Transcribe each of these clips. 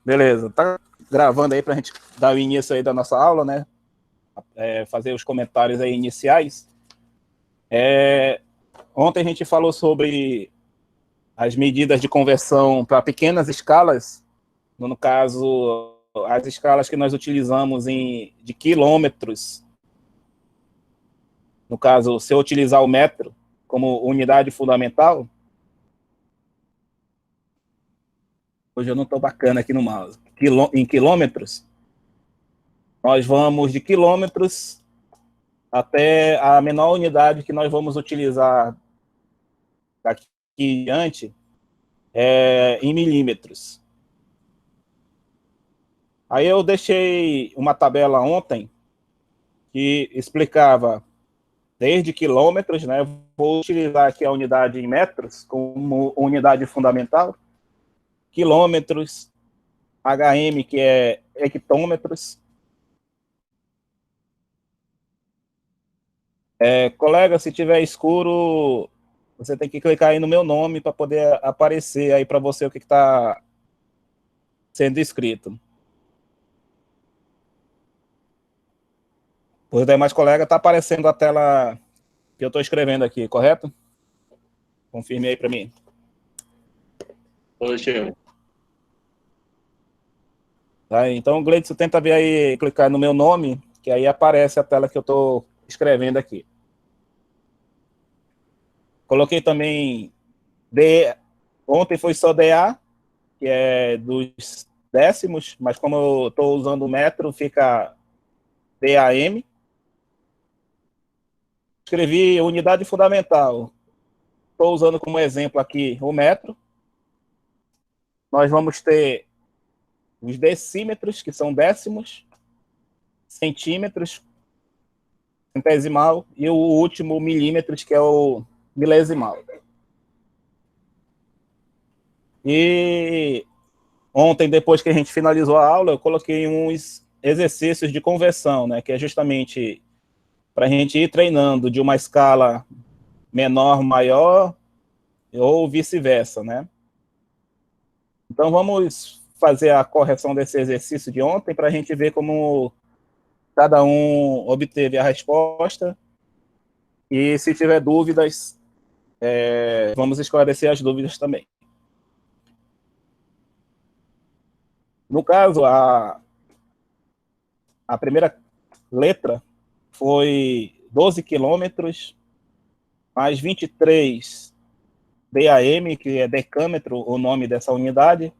Beleza, tá gravando aí para a gente dar o início aí da nossa aula, né? Fazer os comentários aí iniciais. Ontem a gente falou sobre as medidas de conversão para pequenas escalas, no caso, as escalas que nós utilizamos de quilômetros. No caso, se eu utilizar o metro como unidade fundamental, hoje eu não estou bacana aqui no mouse, em quilômetros, nós vamos de quilômetros até a menor unidade que nós vamos utilizar daqui em diante em milímetros. Aí eu deixei uma tabela ontem que explicava desde quilômetros, né? Vou utilizar aqui a unidade em metros como unidade fundamental, quilômetros, HM, que é hectômetros. Colega, se tiver escuro, você tem que clicar aí no meu nome para poder aparecer aí para você o que está sendo escrito. Os demais colegas, está aparecendo a tela que eu estou escrevendo aqui, correto? Confirme aí para mim. Hoje. Tá, então, Gleidson, tenta ver aí, clicar no meu nome, que aí aparece a tela que eu estou escrevendo aqui. Coloquei também ontem foi só DA, que é dos décimos, mas como eu estou usando o metro, fica DAM. Escrevi unidade fundamental. Estou usando como exemplo aqui o metro. Nós vamos ter os decímetros, que são décimos, centímetros, centesimal, e o último, milímetros, que é o milesimal. E ontem, depois que a gente finalizou a aula, eu coloquei uns exercícios de conversão, né, que é justamente para a gente ir treinando de uma escala menor, maior, ou vice-versa, né? Então, vamos fazer a correção desse exercício de ontem para a gente ver como cada um obteve a resposta. E se tiver dúvidas, vamos esclarecer as dúvidas também. No caso, a primeira letra foi 12 quilômetros, mais 23 DAM, que é decâmetro, o nome dessa unidade,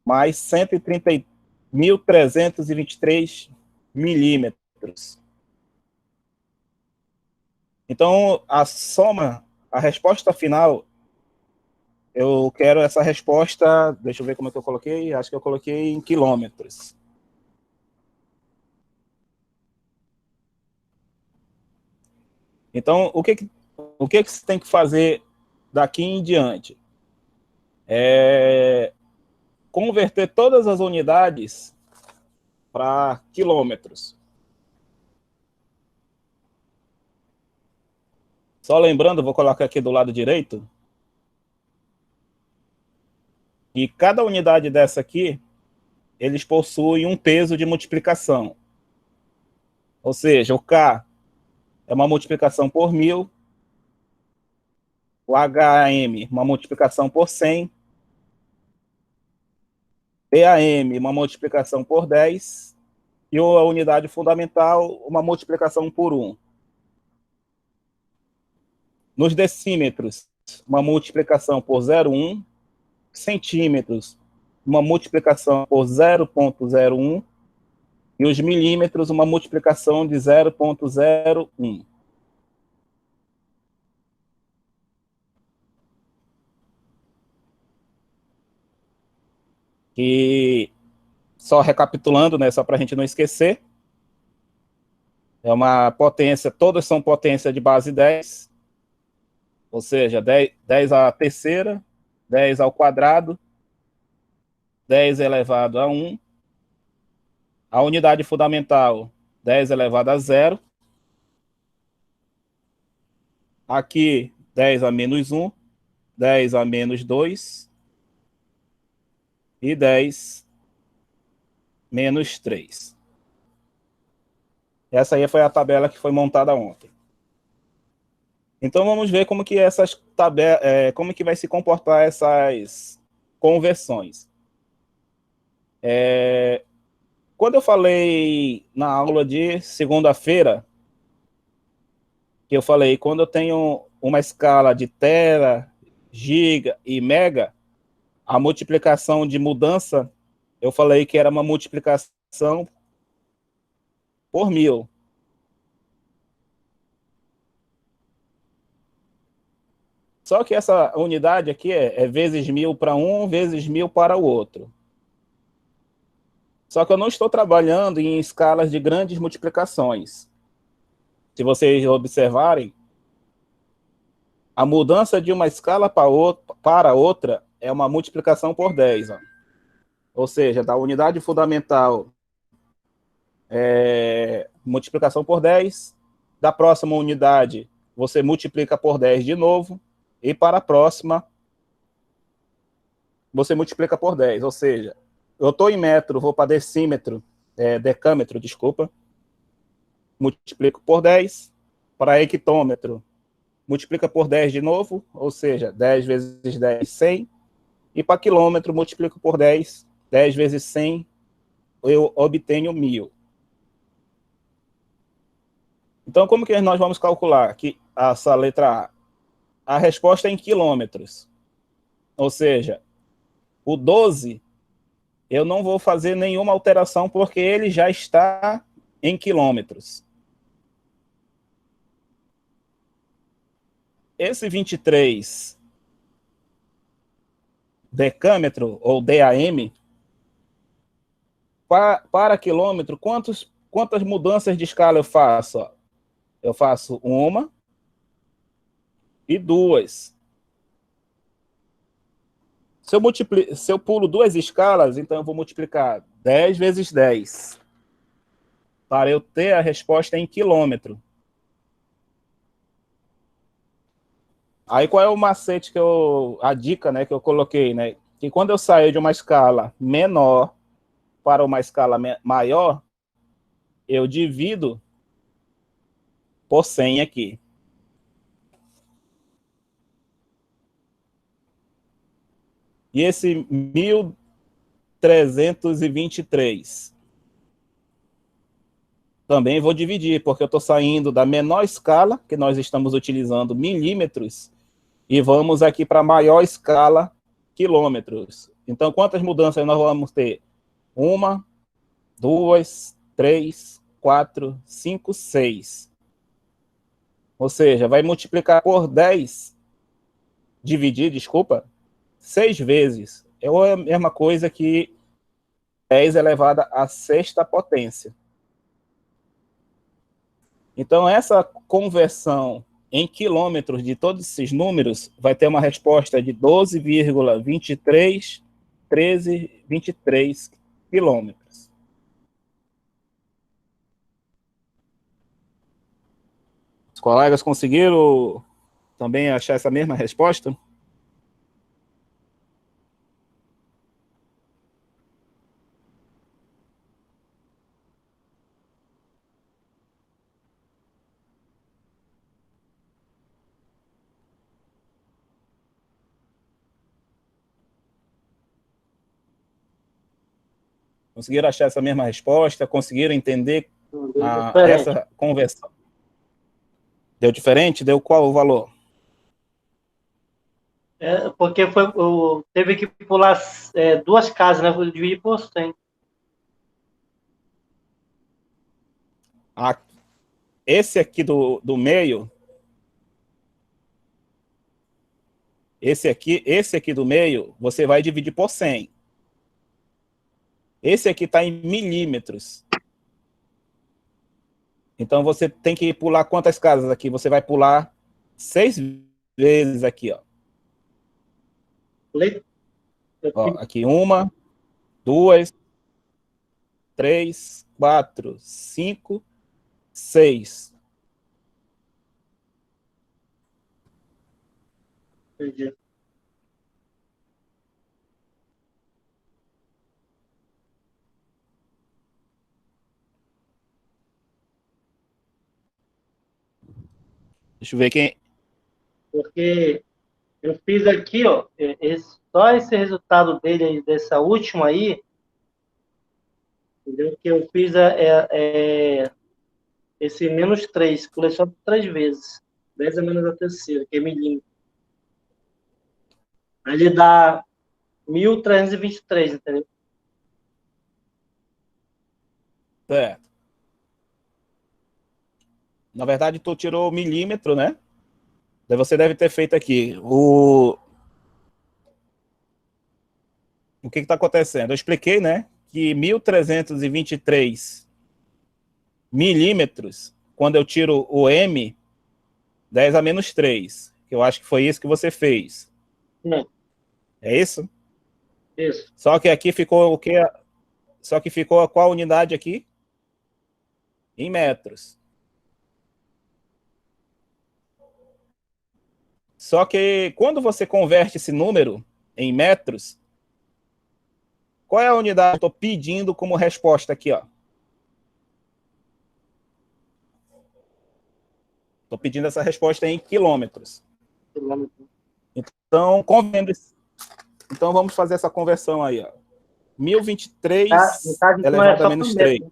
mais 130.323 milímetros. Então, a soma, a resposta final, eu quero essa resposta, deixa eu ver como é que eu coloquei, acho que eu coloquei em quilômetros. Então, o que você tem que fazer daqui em diante? Converter todas as unidades para quilômetros. Só lembrando, vou colocar aqui do lado direito, e cada unidade dessa aqui, eles possuem um peso de multiplicação. Ou seja, o K é uma multiplicação por 1000, o HM, uma multiplicação por 100, PAM, uma multiplicação por 10, e a unidade fundamental, uma multiplicação por 1. Nos decímetros, uma multiplicação por 0,1, centímetros, uma multiplicação por 0,01, e os milímetros, uma multiplicação de 0,01. E só recapitulando, né, só para a gente não esquecer, é uma potência, todas são potência de base 10, ou seja, 10 à terceira, 10 ao quadrado, 10 elevado a 1, a unidade fundamental, 10 elevado a 0, aqui 10 a menos 1, 10 a menos 2, e 10 menos 3. Essa aí foi a tabela que foi montada ontem. Então vamos ver como que como que vai se comportar essas conversões. Quando eu falei na aula de segunda-feira, que eu falei, quando eu tenho uma escala de tera, giga e mega, a multiplicação de mudança, eu falei que era uma multiplicação por 1000. Só que essa unidade aqui é vezes 1000 para um, vezes 1000 para o outro. Só que eu não estou trabalhando em escalas de grandes multiplicações. Se vocês observarem, a mudança de uma escala para outra é uma multiplicação por 10. Ó. Ou seja, da unidade fundamental multiplicação por 10, da próxima unidade você multiplica por 10 de novo, e para a próxima você multiplica por 10. Ou seja, eu estou em metro, vou para decâmetro, desculpa, multiplico por 10, para hectômetro, multiplica por 10 de novo, ou seja, 10 vezes 10, 100, e para quilômetro, multiplico por 10, 10 vezes 100, eu obtenho 1000. Então, como que nós vamos calcular aqui essa letra A? A resposta é em quilômetros. Ou seja, o 12, eu não vou fazer nenhuma alteração, porque ele já está em quilômetros. Esse 23 decâmetro, ou DAM, para quilômetro, quantas mudanças de escala eu faço? Eu faço uma e duas. Se eu pulo duas escalas, então eu vou multiplicar 10 vezes 10, para eu ter a resposta em quilômetro. Aí qual é o macete a dica, né, que eu coloquei, né? Que quando eu saio de uma escala menor para uma escala maior, eu divido por 100 aqui. E esse 1323 também vou dividir, porque eu estou saindo da menor escala, que nós estamos utilizando milímetros, e vamos aqui para a maior escala, quilômetros. Então, quantas mudanças nós vamos ter? 1, 2, 3, 4, 5, 6. Ou seja, vai multiplicar por 10, dividir, desculpa, 6 vezes. É a mesma coisa que 10 elevado à sexta potência. Então, essa conversão em quilômetros de todos esses números vai ter uma resposta de 12,231323 quilômetros. Os colegas conseguiram também achar essa mesma resposta? Conseguiram achar essa mesma resposta? Conseguiram entender Diferente. essa conversão? Deu diferente? Deu qual o valor? Porque teve que pular duas casas, né? Vou dividir por 100. Esse aqui do meio, esse aqui do meio, você vai dividir por 100. Esse aqui está em milímetros. Então, você tem que pular quantas casas aqui? Você vai pular 6 vezes aqui, ó. Ó, aqui, 1, 2, 3, 4, 5, 6. Entendi. Deixa eu ver quem. Porque eu fiz aqui, ó, só esse resultado dele, dessa última aí, entendeu? Que eu fiz esse menos 3, pulei só 3 vezes. 10 a menos a terceira, que é milímetro. Aí ele dá 1.323, entendeu? Certo. Na verdade, tu tirou milímetro, né? Daí você deve ter feito aqui. O que está acontecendo? Eu expliquei, né? Que 1.323 milímetros, quando eu tiro o M, 10 a menos 3. Que eu acho que foi isso que você fez. Não, É isso? isso. Só que aqui ficou o quê? Só que ficou qual unidade aqui? Em metros. Só que quando você converte esse número em metros, qual é a unidade que eu estou pedindo como resposta aqui, ó? Estou pedindo essa resposta em quilômetros. Então, então vamos fazer essa conversão aí, ó. Tá? No 1023 caso, isso não é elevado a só por menos metro, 3. né?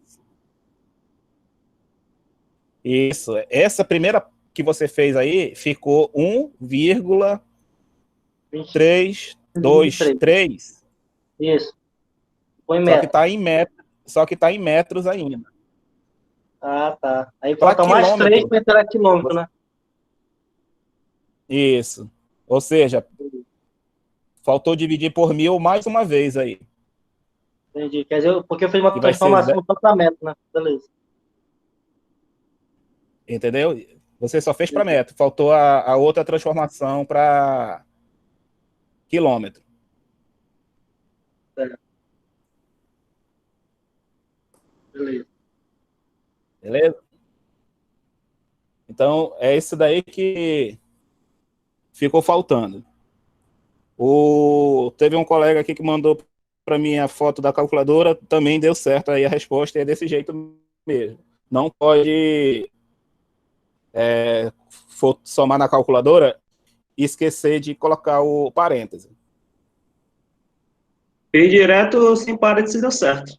Isso. Essa primeira que você fez aí ficou 23. 1,323. Isso. Põe Só que metro. está em metros, só que tá em metros ainda. Ah, tá. Aí Para falta mais 3 quilômetro. para entrar quilômetro, né? Isso. Ou seja, faltou dividir por 1.000 mais uma vez aí. Entendi. Quer dizer, porque eu fiz uma Que vai ser, transformação no tratamento, né? Beleza. entendeu? Você só fez para metro. Faltou a outra transformação para quilômetro. É, beleza. Beleza? Então, é isso daí que ficou faltando. Teve um colega aqui que mandou para mim a foto da calculadora, também deu certo aí a resposta, é desse jeito mesmo. Não pode for somar na calculadora e esquecer de colocar o parêntese. E direto sem parênteses deu certo.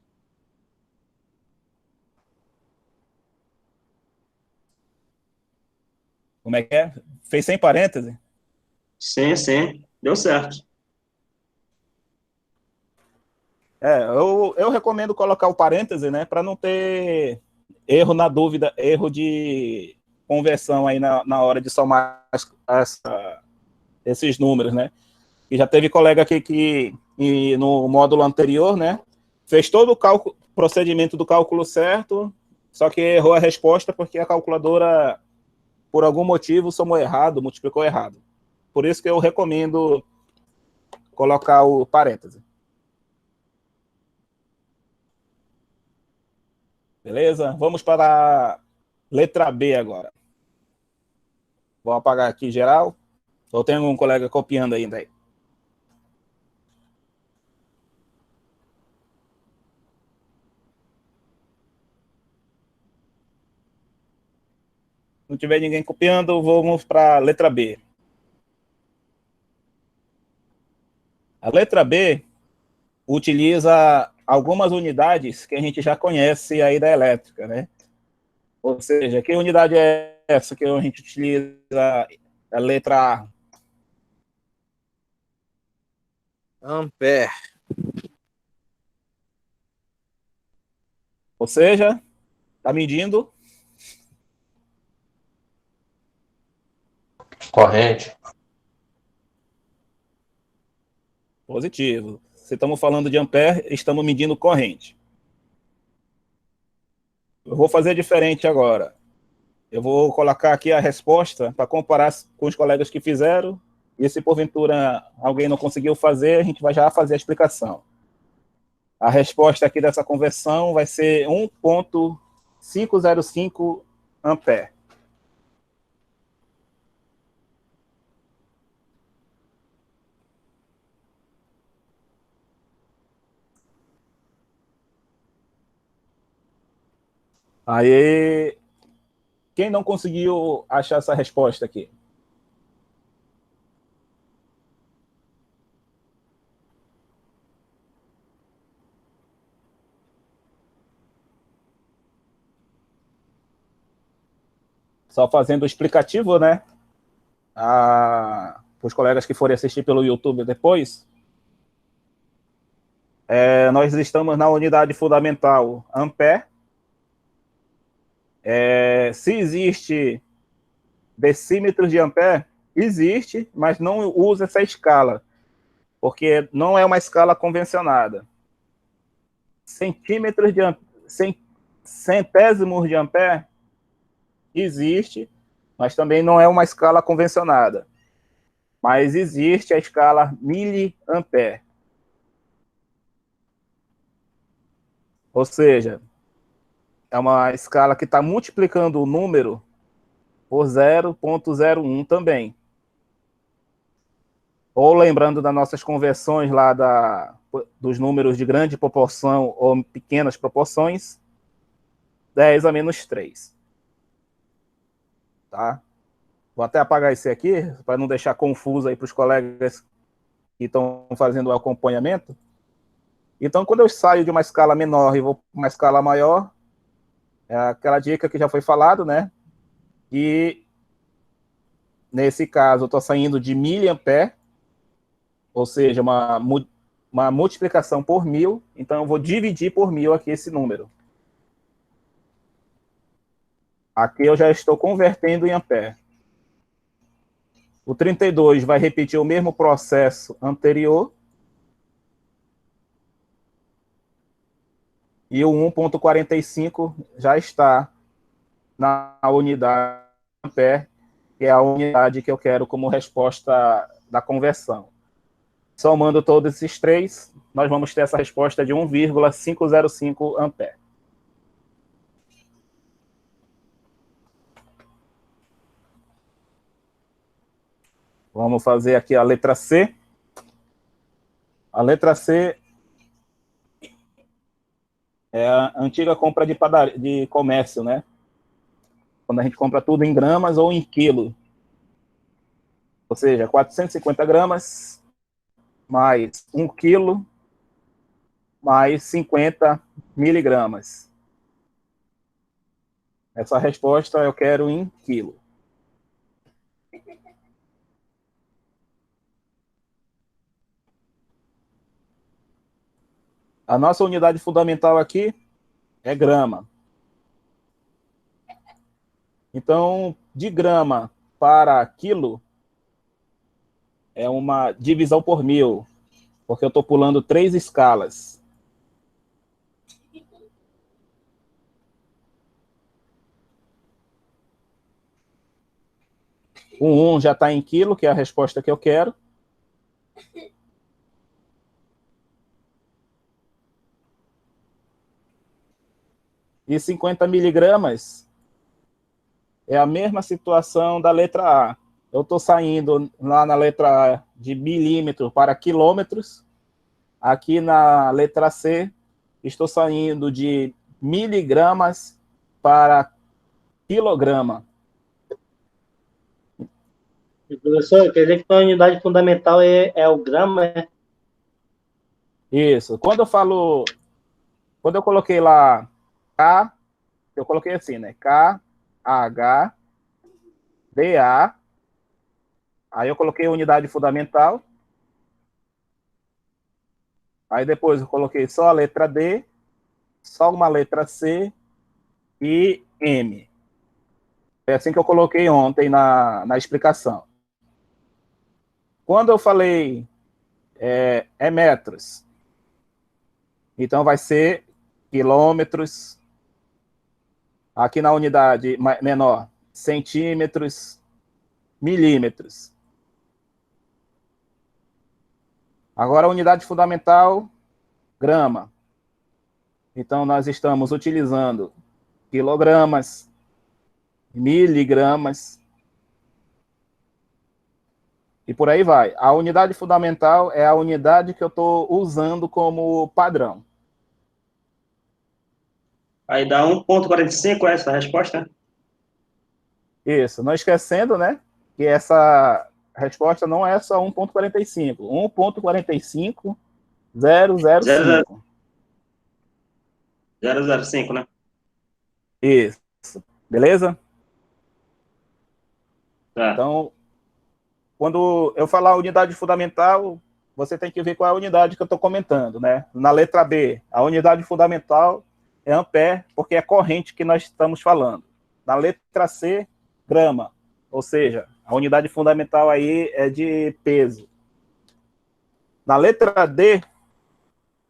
Como é que é? Fez sem parêntese? Sim, sim, deu certo. Eu recomendo colocar o parêntese, né, para não ter erro na dúvida, erro de conversão aí na hora de somar esses números, né? E já teve colega aqui que no módulo anterior, né, fez todo o cálculo, procedimento do cálculo certo, só que errou a resposta porque a calculadora, por algum motivo, somou errado, multiplicou errado. Por isso que eu recomendo colocar o parêntese. Beleza? Vamos para a letra B agora. Vou apagar aqui geral. Ou tem algum colega copiando ainda aí? Se não tiver ninguém copiando, vamos para a letra B. A letra B utiliza algumas unidades que a gente já conhece aí da elétrica, né? Ou seja, que unidade é essa que a gente utiliza a letra A? Ampere. Ou seja, está medindo Corrente. positivo. Se estamos falando de ampere, estamos medindo corrente. Eu vou fazer diferente agora. Eu vou colocar aqui a resposta para comparar com os colegas que fizeram. E se porventura alguém não conseguiu fazer, a gente vai já fazer a explicação. A resposta aqui dessa conversão vai ser 1,505 ampere. Aí Quem não conseguiu achar essa resposta aqui? Só fazendo o explicativo, né? Para os colegas que forem assistir pelo YouTube depois. Nós estamos na unidade fundamental ampere. Se existe decímetros de ampere, existe, mas não usa essa escala, porque não é uma escala convencionada. Centímetros de ampere, centésimos de ampere, existe, mas também não é uma escala convencionada. Mas existe a escala miliampere. Ou seja, é uma escala que está multiplicando o número por 0,01 também. Ou lembrando das nossas conversões lá dos números de grande proporção ou pequenas proporções, 10 a menos 3. Tá? Vou até apagar esse aqui, para não deixar confuso aí para os colegas que estão fazendo o acompanhamento. Então, quando eu saio de uma escala menor e vou para uma escala maior, é aquela dica que já foi falado, né? E, nesse caso, eu estou saindo de miliampere, ou seja, uma multiplicação por 1000, então eu vou dividir por 1000 aqui esse número. Aqui eu já estou convertendo em ampere. O 32 vai repetir o mesmo processo anterior. E o 1,45 já está na unidade ampere, que é a unidade que eu quero como resposta da conversão. Somando todos esses três, nós vamos ter essa resposta de 1,505 ampere. Vamos fazer aqui a letra C. A letra C é a antiga compra de comércio, né? Quando a gente compra tudo em gramas ou em quilo. Ou seja, 450 gramas mais 1 quilo mais 50 miligramas. Essa resposta eu quero em quilo. A nossa unidade fundamental aqui é grama. Então, de grama para quilo, é uma divisão por 1000, porque eu estou pulando 3 escalas. O 1 já está em quilo, que é a resposta que eu quero. E 50 miligramas é a mesma situação da letra A. Eu estou saindo lá na letra A de milímetro para quilômetros. Aqui na letra C, estou saindo de miligramas para quilograma. Professor, quer dizer que a unidade fundamental é o grama, né? Isso. Quando eu coloquei lá K, eu coloquei assim, né? K, H, D, A. Aí eu coloquei a unidade fundamental. Aí depois eu coloquei só a letra D, só uma letra C e M. É assim que eu coloquei ontem na explicação. Quando eu falei metros, então vai ser quilômetros. Aqui na unidade menor, centímetros, milímetros. Agora a unidade fundamental, grama. Então nós estamos utilizando quilogramas, miligramas, e por aí vai. A unidade fundamental é a unidade que eu estou usando como padrão. Aí dá 1,45 essa a resposta? Isso, não esquecendo, né, que essa resposta não é só 1,45. 1,45005. 005, né? Isso. Beleza? Tá. Então, quando eu falar a unidade fundamental, você tem que ver qual é a unidade que eu estou comentando, né? Na letra B, a unidade fundamental é ampere, porque é corrente que nós estamos falando. Na letra C, grama, ou seja, a unidade fundamental aí é de peso. Na letra D,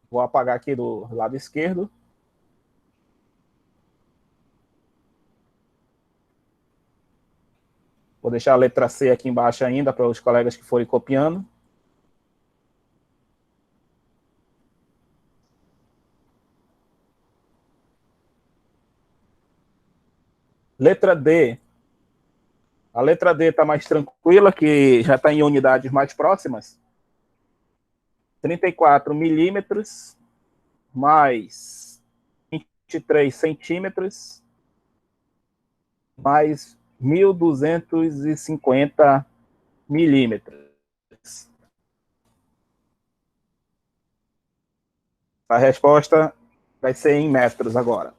vou apagar aqui do lado esquerdo. Vou deixar a letra C aqui embaixo ainda para os colegas que forem copiando. Letra D. A letra D está mais tranquila, que já está em unidades mais próximas. 34 milímetros mais 23 centímetros mais 1.250 milímetros. A resposta vai ser em metros agora.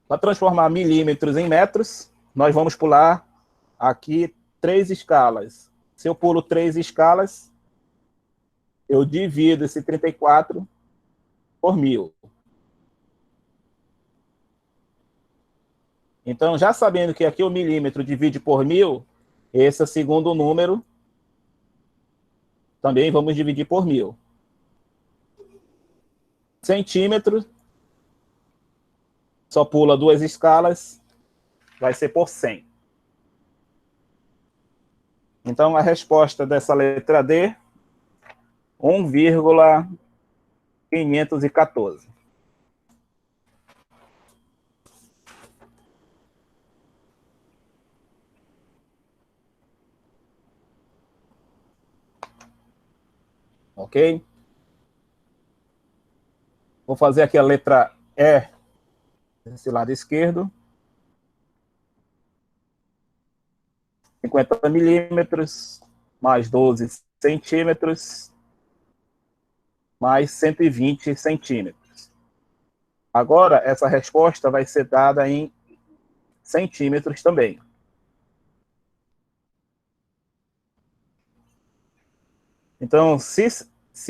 Para transformar milímetros em metros, nós vamos pular aqui 3 escalas. Se eu pulo 3 escalas, eu divido esse 34 por 1.000. Então, já sabendo que aqui o milímetro divide por 1.000, esse é o segundo número, também vamos dividir por 1.000. Centímetro, só pula 2 escalas, vai ser por 100. Então, a resposta dessa letra D, 1,514. Ok? Vou fazer aqui a letra E, desse lado esquerdo. 50 milímetros, mais 12 centímetros, mais 120 centímetros. Agora, essa resposta vai ser dada em centímetros também. Então, se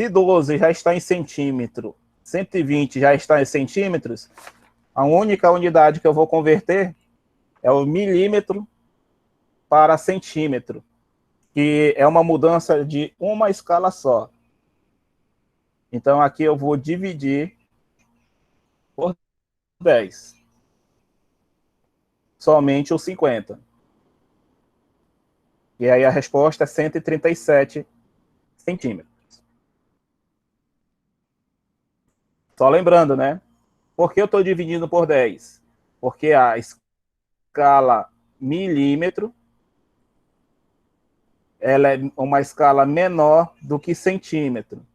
12 já está em centímetro, 120 já está em centímetros, a única unidade que eu vou converter é o milímetro para centímetro, que é uma mudança de uma escala só. Então, aqui eu vou dividir por 10. Somente o 50. E aí a resposta é 137 centímetros. Só lembrando, né? Por que eu estou dividindo por 10? Porque a escala milímetro, ela é uma escala menor do que centímetro.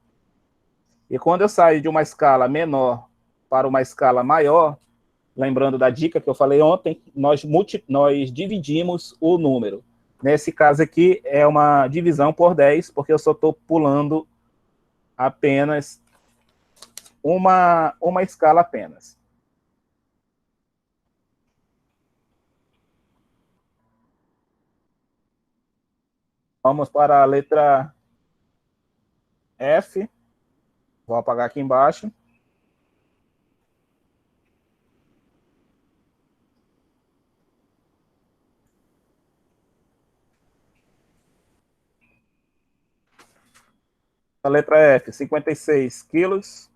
E quando eu saio de uma escala menor para uma escala maior, lembrando da dica que eu falei ontem, nós dividimos o número. Nesse caso aqui, é uma divisão por 10, porque eu só estou pulando apenas uma escala apenas. Vamos para a letra F. Vou apagar aqui embaixo. A letra F, 56 quilos,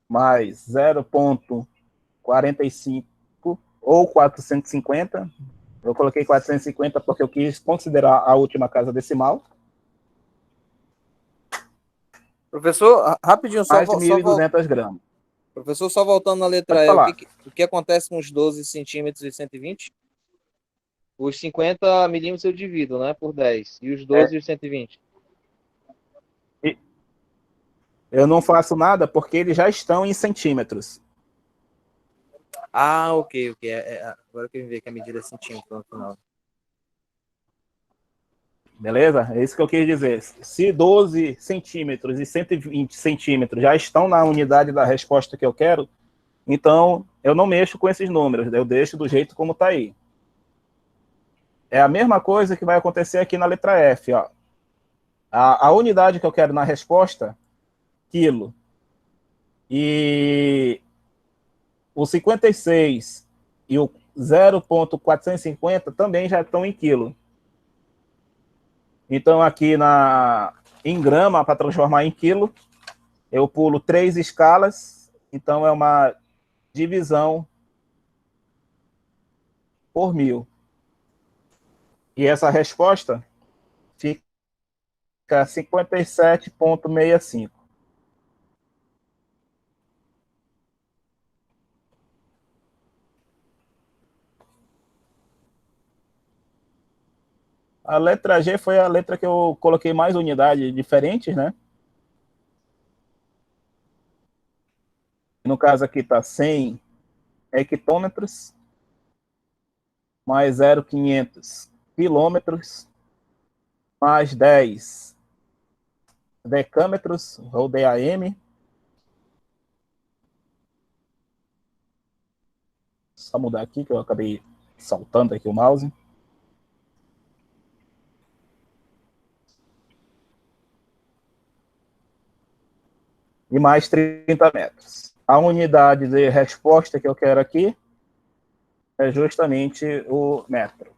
mais 0,45 ou 450. Eu coloquei 450 porque eu quis considerar a última casa decimal. Professor, rapidinho, Mais de 1.200 gramas. professor, só voltando na letra Pode E, falar. o que acontece com os 12 centímetros e 120? Os 50 milímetros eu divido, né, por 10. E os 12 e os 120? Eu não faço nada porque eles já estão em centímetros. Ah, ok. Agora que eu vi que a medida é centímetro no final. Beleza? É isso que eu quis dizer. Se 12 centímetros e 120 centímetros já estão na unidade da resposta que eu quero, então eu não mexo com esses números, eu deixo do jeito como está aí. É a mesma coisa que vai acontecer aqui na letra F. Ó. A unidade que eu quero na resposta, quilo. E o 56 e o 0,450 também já estão em quilo. Então, aqui em grama, para transformar em quilo, eu pulo 3 escalas, então é uma divisão por 1000. E essa resposta fica 57,65. A letra G foi a letra que eu coloquei mais unidades diferentes, né? No caso aqui está 100 hectômetros, mais 0,500 quilômetros, mais 10 decâmetros, ou DAM. Só mudar aqui, que eu acabei saltando aqui o mouse. E mais 30 metros. A unidade de resposta que eu quero aqui é justamente o metro.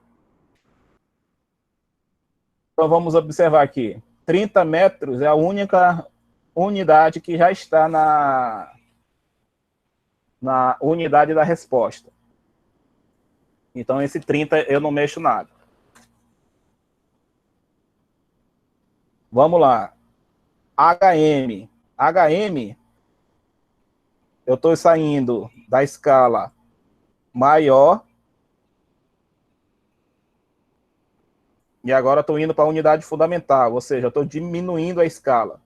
Então vamos observar aqui. 30 metros é a única unidade que já está na unidade da resposta. Então esse 30 eu não mexo nada. Vamos lá. HM. HM, eu estou saindo da escala maior e agora estou indo para a unidade fundamental, ou seja, eu estou diminuindo a escala.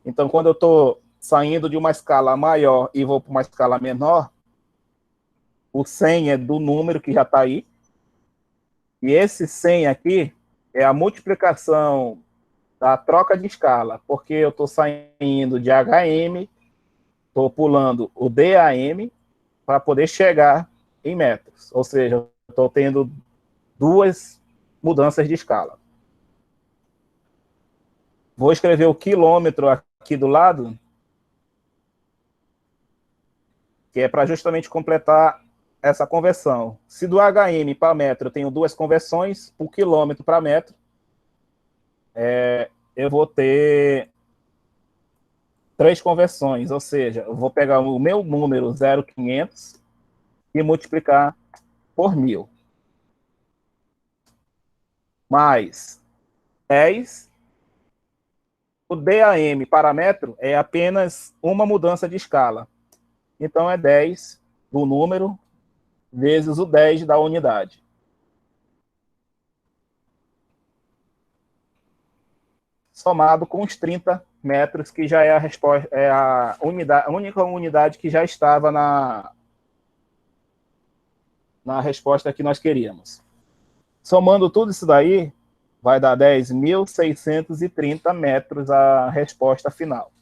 Então, quando eu estou saindo de uma escala maior e vou para uma escala menor, o 100 é do número que já está aí, e esse 100 aqui é a multiplicação da troca de escala, porque eu estou saindo de HM, estou pulando o DAM para poder chegar em metros, ou seja, eu estou tendo duas mudanças de escala. Vou escrever o quilômetro aqui do lado, que é para justamente completar essa conversão. Se do HM para metro eu tenho duas conversões, por quilômetro para metro, eu vou ter 3 conversões, ou seja, eu vou pegar o meu número 0,500 e multiplicar por 1000. Mais 10. O DAM para metro é apenas uma mudança de escala. Então, é 10 do número vezes o 10 da unidade. Somado com os 30 metros, que já é a resposta, é a única unidade que já estava na resposta que nós queríamos. Somando tudo isso daí, vai dar 10.630 metros a resposta final.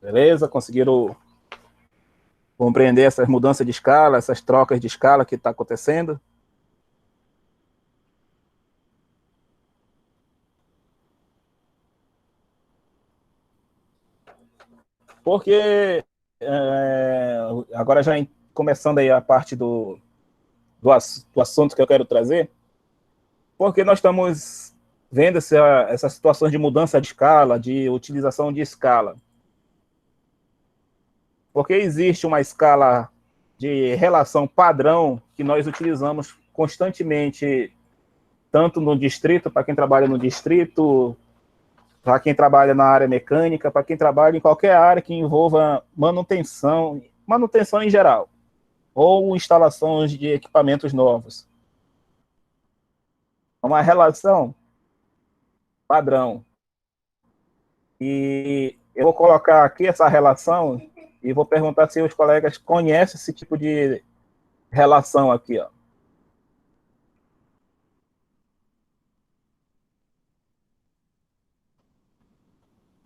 Beleza? Conseguiram compreender essas mudanças de escala, essas trocas de escala que está acontecendo? Porque, agora já começando aí a parte do assunto que eu quero trazer, porque nós estamos vendo essas situações de mudança de escala, de utilização de escala. Porque existe uma escala de relação padrão que nós utilizamos constantemente, tanto no distrito, para quem trabalha no distrito, para quem trabalha na área mecânica, para quem trabalha em qualquer área que envolva manutenção em geral, ou instalações de equipamentos novos. uma relação padrão. E eu vou colocar aqui essa relação e vou perguntar se os colegas conhecem esse tipo de relação aqui, ó.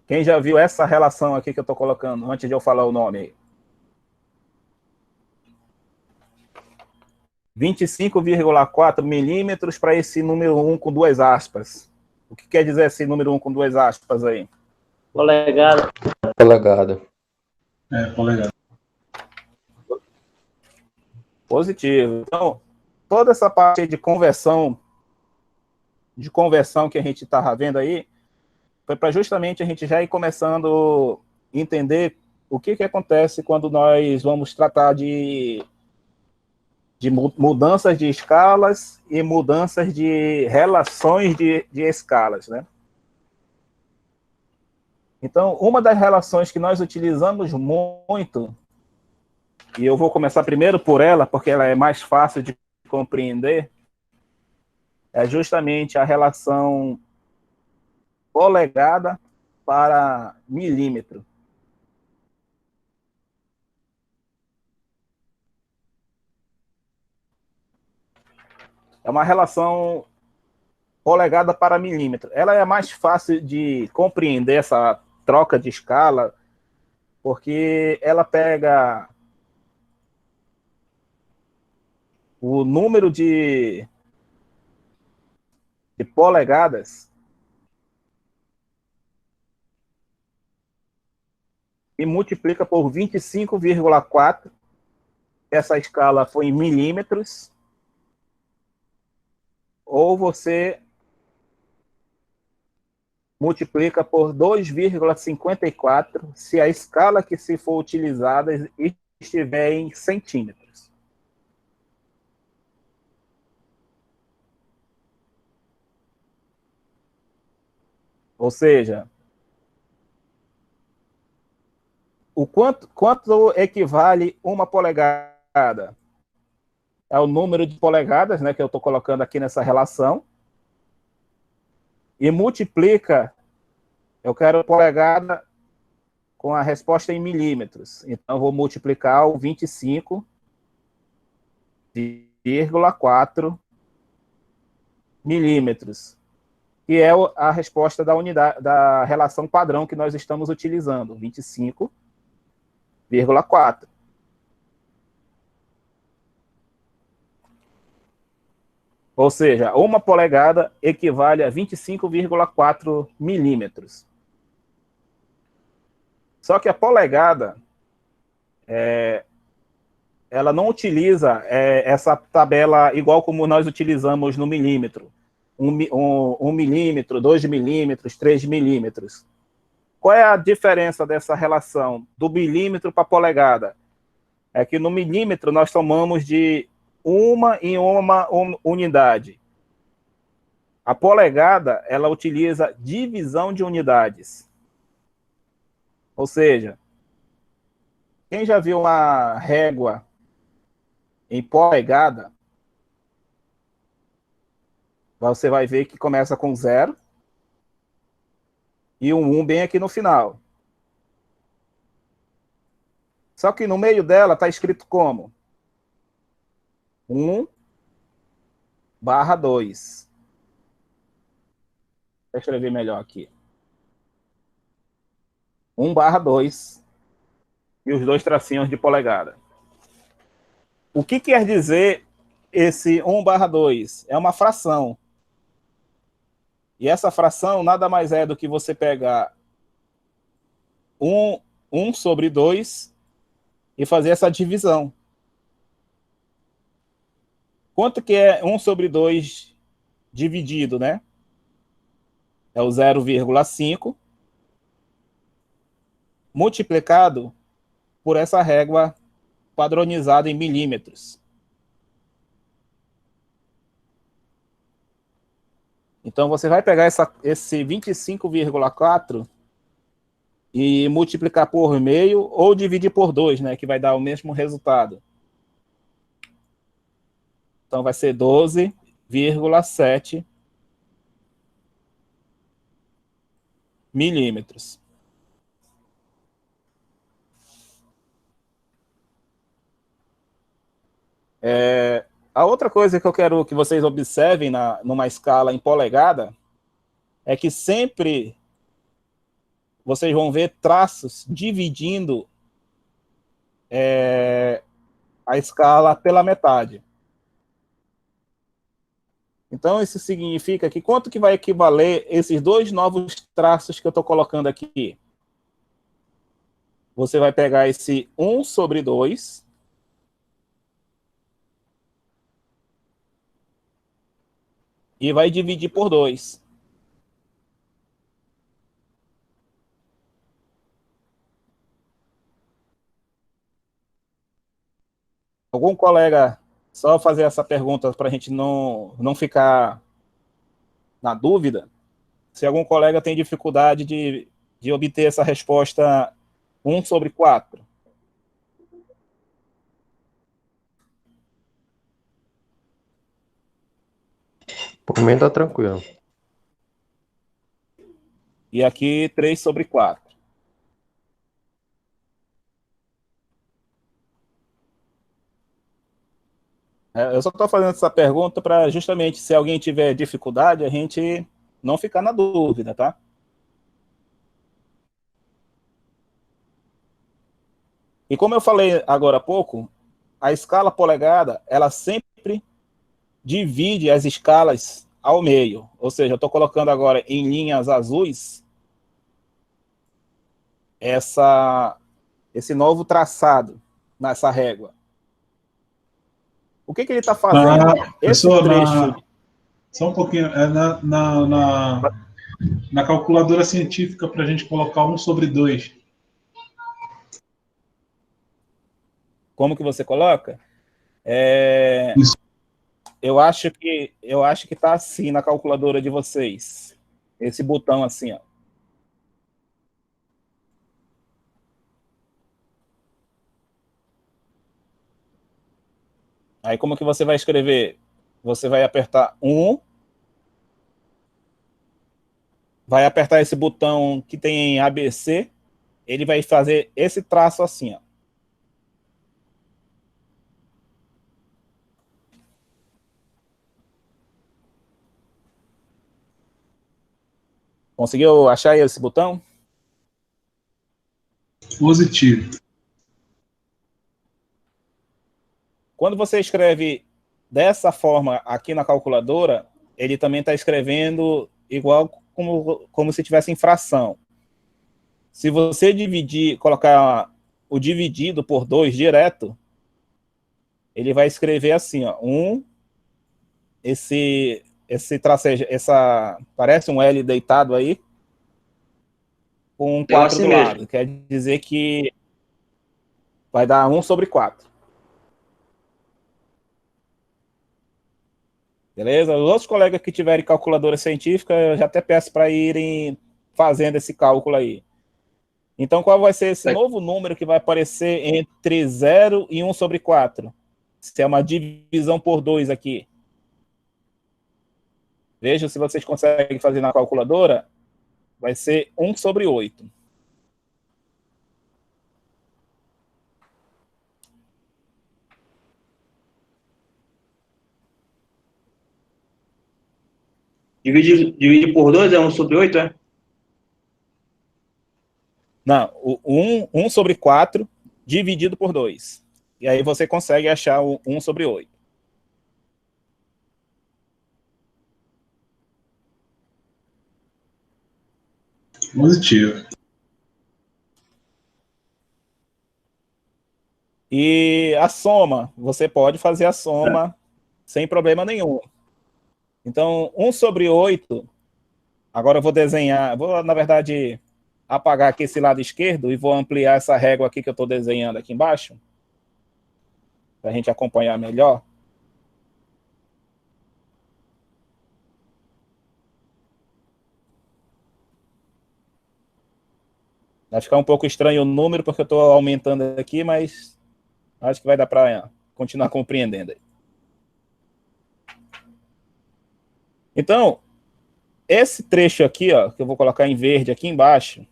Quem já viu essa relação aqui que eu estou colocando, antes de eu falar o nome aí? 25,4 milímetros para esse número 1 com duas aspas. O que quer dizer esse número 1 com duas aspas aí? Polegada. Polegada. Polegada. Positivo. Então, toda essa parte de conversão que a gente estava vendo aí, foi para justamente a gente já ir começando a entender o que acontece quando nós vamos tratar de mudanças de escalas e mudanças de relações de escalas, né? Então, uma das relações que nós utilizamos muito, e eu vou começar primeiro por ela, porque ela é mais fácil de compreender, é justamente a relação polegada para milímetro. É uma relação polegada para milímetro. Ela é mais fácil de compreender essa troca de escala, porque ela pega o número de polegadas e multiplica por 25,4. Essa escala foi em milímetros. Ou você multiplica por 2,54 se a escala que se for utilizada estiver em centímetros. Ou seja, o quanto equivale uma polegada? É o número de polegadas, né, que eu estou colocando aqui nessa relação, e multiplica, eu quero polegada com a resposta em milímetros, então eu vou multiplicar o 25,4 milímetros, que é a resposta da unidade, da relação padrão que nós estamos utilizando, 25,4. Ou seja, uma polegada equivale a 25,4 milímetros. Só que a polegada, ela não utiliza essa tabela igual como nós utilizamos no milímetro. 1 milímetro, 2 milímetros, 3 milímetros. Qual é a diferença dessa relação do milímetro para a polegada? É que no milímetro nós tomamos de uma em uma unidade. A polegada, ela utiliza divisão de unidades. Ou seja, quem já viu uma régua em polegada, você vai ver que começa com 0 e um 1 bem aqui no final. Só que no meio dela está escrito como? 1/2. Vou escrever melhor aqui. 1/2 e os dois tracinhos de polegada. O que quer dizer esse 1/2? É uma fração. E essa fração nada mais é do que você pegar 1 sobre 2 e fazer essa divisão. Quanto que é 1 sobre 2 dividido, né? É o 0,5 multiplicado por essa régua padronizada em milímetros. Então, você vai pegar esse 25,4 e multiplicar por meio ou dividir por 2, né? Que vai dar o mesmo resultado. Então, vai ser 12,7 milímetros. A outra coisa que eu quero que vocês observem numa escala em polegada é que sempre vocês vão ver traços dividindo a escala pela metade. Então, isso significa que quanto que vai equivaler esses dois novos traços que eu estou colocando aqui? Você vai pegar esse 1/2 e vai dividir por 2. Algum colega, só fazer essa pergunta para a gente não ficar na dúvida, se algum colega tem dificuldade de obter essa resposta 1/4. Por mim tá tranquilo. E aqui 3/4. Eu só estou fazendo essa pergunta para justamente, se alguém tiver dificuldade, a gente não ficar na dúvida, tá? E como eu falei agora há pouco, a escala polegada, ela sempre divide as escalas ao meio. Ou seja, eu estou colocando agora em linhas azuis esse novo traçado nessa régua. O que ele está fazendo? Esse trecho... Só um pouquinho. Na calculadora científica, para a gente colocar 1/2. Como que você coloca? Eu acho que está assim na calculadora de vocês. Esse botão assim, ó. Aí como que você vai escrever? Você vai apertar 1, vai apertar esse botão que tem ABC, ele vai fazer esse traço assim, ó. Conseguiu achar esse botão? Positivo. Quando você escreve dessa forma aqui na calculadora, ele também está escrevendo igual como se tivesse em fração. Se você dividir, colocar o dividido por 2 direto, ele vai escrever assim, ó, esse tracejo, parece um L deitado aí, com um 4 do lado. Quer dizer que vai dar 1/4. Beleza? Os outros colegas que tiverem calculadora científica, eu já até peço para irem fazendo esse cálculo aí. Então, qual vai ser esse novo número que vai aparecer entre 0 e 1/4? Se é uma divisão por 2 aqui. Veja se vocês conseguem fazer na calculadora. Vai ser 1/8. Dividir por 2 é 1/8, é? Não, o 1/4 dividido por 2. E aí você consegue achar o 1/8. Positivo. E a soma, você pode fazer a soma sem problema nenhum. Então, 1/8, agora eu vou desenhar, na verdade, apagar aqui esse lado esquerdo e vou ampliar essa régua aqui que eu estou desenhando aqui embaixo, para a gente acompanhar melhor. Vai ficar um pouco estranho o número, porque eu estou aumentando aqui, mas acho que vai dar para continuar compreendendo aí. Então, esse trecho aqui, ó, que eu vou colocar em verde aqui embaixo,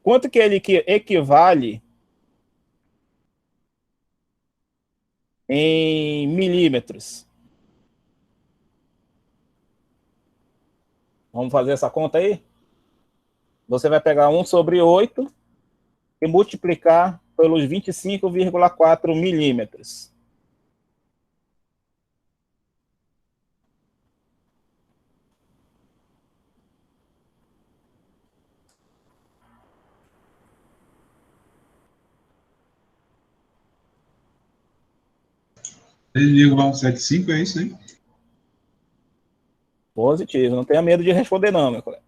quanto que ele equivale em milímetros? Vamos fazer essa conta aí? Você vai pegar 1 sobre 8 e multiplicar pelos 25,4 milímetros. Ele 175, é isso aí? Positivo. Não tenha medo de responder, não, meu colega.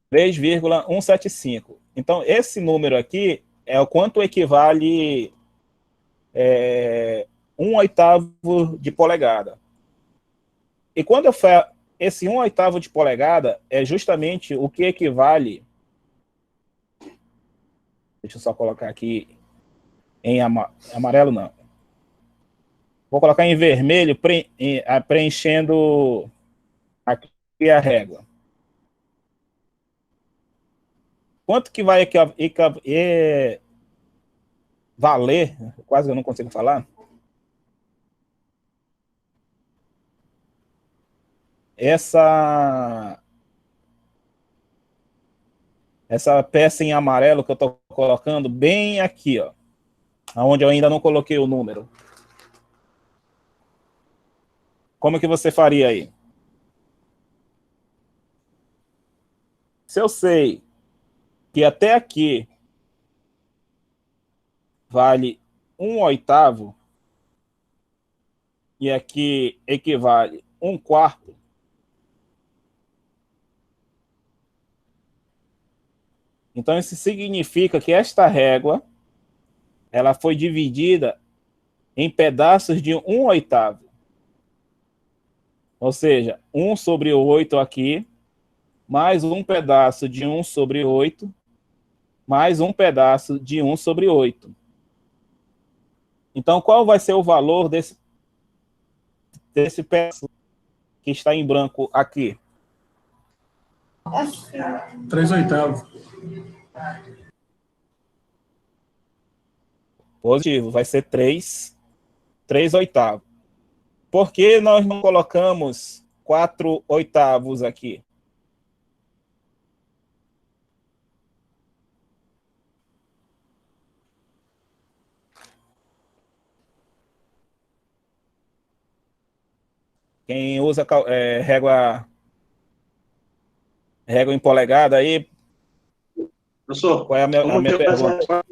3,175. Então, esse número aqui é o quanto equivale 1/8 de polegada. E quando eu falo esse 1/8 de polegada é justamente o que equivale. Deixa eu só colocar aqui em amarelo, não. Vou colocar em vermelho, preenchendo aqui a régua. Quanto que vai valer, quase eu não consigo falar, essa peça em amarelo que eu estou colocando bem aqui, ó, onde eu ainda não coloquei o número. Como que você faria aí? Se eu sei que até aqui vale 1/8 e aqui equivale 1/4, então isso significa que esta régua ela foi dividida em pedaços de 1/8. Ou seja, 1 sobre 8 aqui, mais um pedaço de 1 sobre 8, mais um pedaço de 1 sobre 8. Então, qual vai ser o valor desse pedaço que está em branco aqui? 3/8. Positivo, vai ser 3/8. Por que nós não colocamos 4/8 aqui? Quem usa régua em polegada aí, Professor, qual é a como minha que eu faço pergunta? essa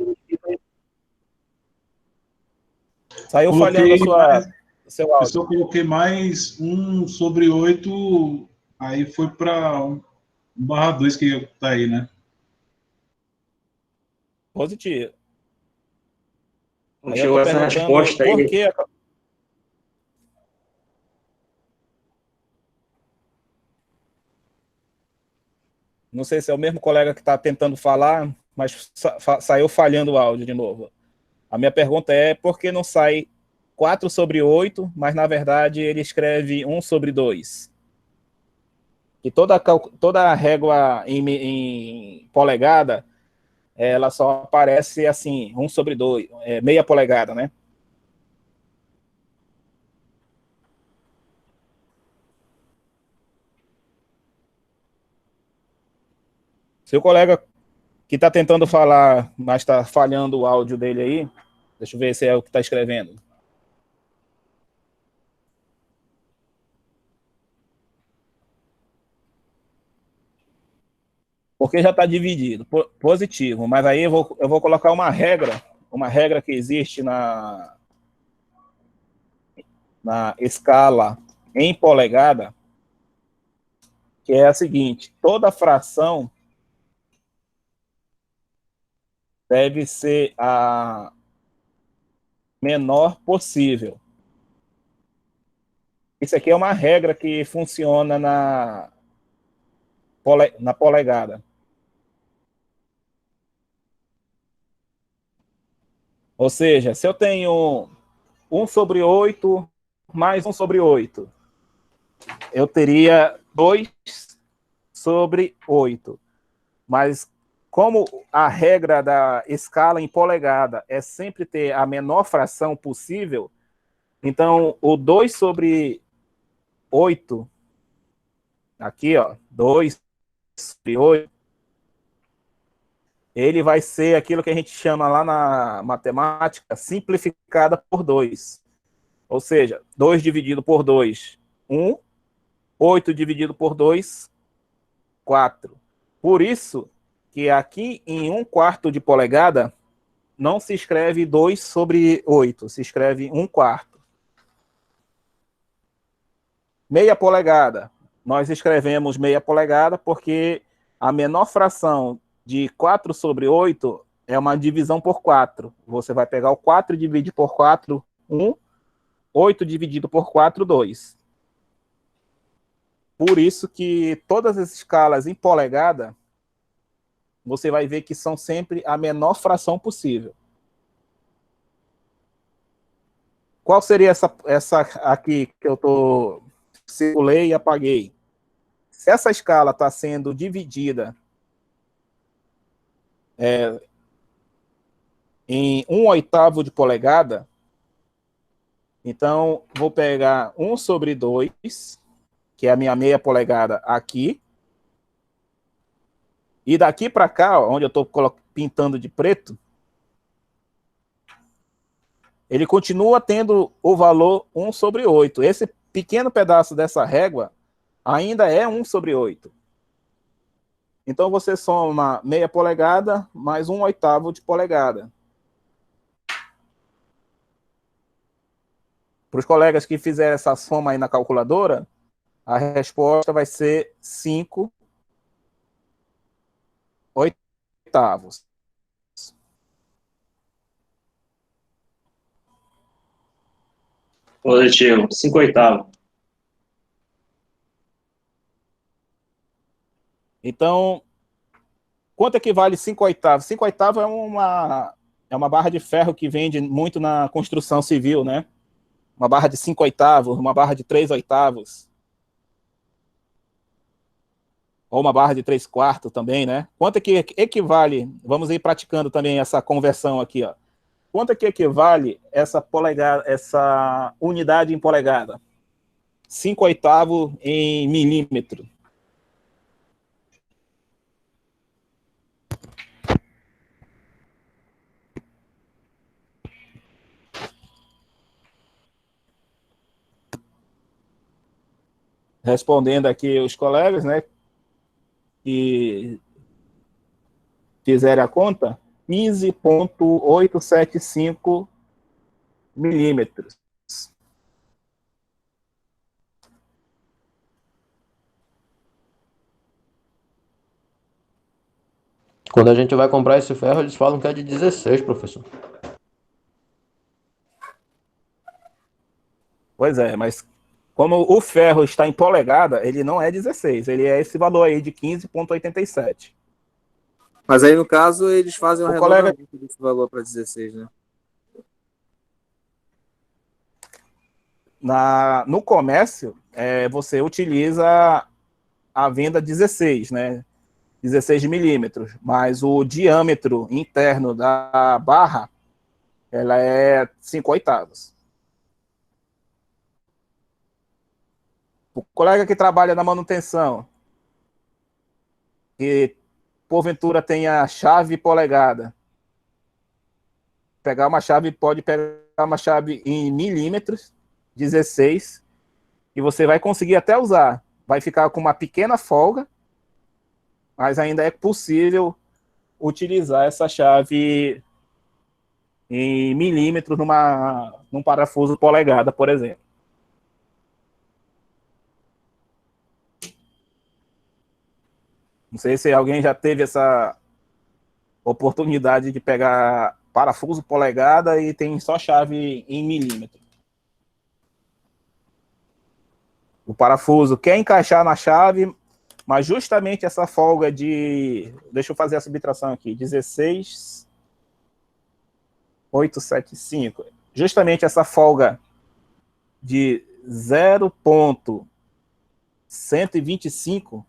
Saiu falhando seu Eu áudio. só coloquei mais 1 sobre 8, aí foi para 1/2 que tá aí, né? Positivo. Como Aí eu estou chegou essa perguntando resposta por aí? que. Não sei se é o mesmo colega que está tentando falar, mas saiu falhando o áudio de novo. A minha pergunta é por que não sai 4 sobre 8, mas na verdade ele escreve 1 sobre 2? E toda a régua em polegada, ela só aparece assim, 1 sobre 2, meia polegada, né? Se o colega que está tentando falar, mas está falhando o áudio dele aí, deixa eu ver se é o que está escrevendo. Porque já está dividido, positivo, mas aí eu vou colocar uma regra que existe na escala em polegada, que é a seguinte: toda fração deve ser a menor possível. Isso aqui é uma regra que funciona na polegada. Ou seja, se eu tenho 1/8 mais 1/8, eu teria 2/8. Mas como a regra da escala em polegada é sempre ter a menor fração possível, então o 2/8, aqui, ó, 2/8, ele vai ser aquilo que a gente chama lá na matemática simplificada por 2. Ou seja, 2 dividido por 2, 1. 8 dividido por 2, 4. Por isso que aqui em 1/4 de polegada não se escreve 2/8, se escreve 1/4. Meia polegada. Nós escrevemos meia polegada porque a menor fração de 4/8 é uma divisão por 4. Você vai pegar o 4 e dividir por 4, 1. 8 dividido por 4, 2. Por isso que todas as escalas em polegada, você vai ver que são sempre a menor fração possível. Qual seria essa aqui que eu circulei e apaguei? Se essa escala está sendo dividida em 1/8 de polegada, então vou pegar 1/2, que é a minha meia polegada aqui, e daqui para cá, ó, onde eu estou pintando de preto, ele continua tendo o valor 1/8. Esse pequeno pedaço dessa régua ainda é 1/8. Então você soma meia polegada mais 1/8 de polegada. Para os colegas que fizeram essa soma aí na calculadora, a resposta vai ser 5/8. Positivo. 5/8. Então, quanto equivale 5/8? 5/8 é uma barra de ferro que vende muito na construção civil, né? Uma barra de 5/8, uma barra de 3/8. Ou uma barra de 3/4 também, né? Quanto é que equivale? Vamos ir praticando também essa conversão aqui, ó. Quanto é que equivale essa unidade em polegada? 5/8 em milímetro. Respondendo aqui os colegas, né, que fizeram a conta, 15,875 milímetros. Quando a gente vai comprar esse ferro, eles falam que é de 16, professor. Pois é, mas como o ferro está em polegada, ele não é 16, ele é esse valor aí de 15,87. Mas aí, no caso, eles fazem um O colega- arredondamento desse valor para 16, né? No comércio, você utiliza a venda 16, né? 16 milímetros, mas o diâmetro interno da barra, ela é 5/8. O colega que trabalha na manutenção, que porventura tem a chave polegada, pode pegar uma chave em milímetros, 16, e você vai conseguir até usar. Vai ficar com uma pequena folga, mas ainda é possível utilizar essa chave em milímetros num parafuso polegada, por exemplo. Não sei se alguém já teve essa oportunidade de pegar parafuso polegada e tem só chave em milímetro. O parafuso quer encaixar na chave, mas justamente essa folga de... Deixa eu fazer a subtração aqui. 16/8 0,875. Justamente essa folga de 0,125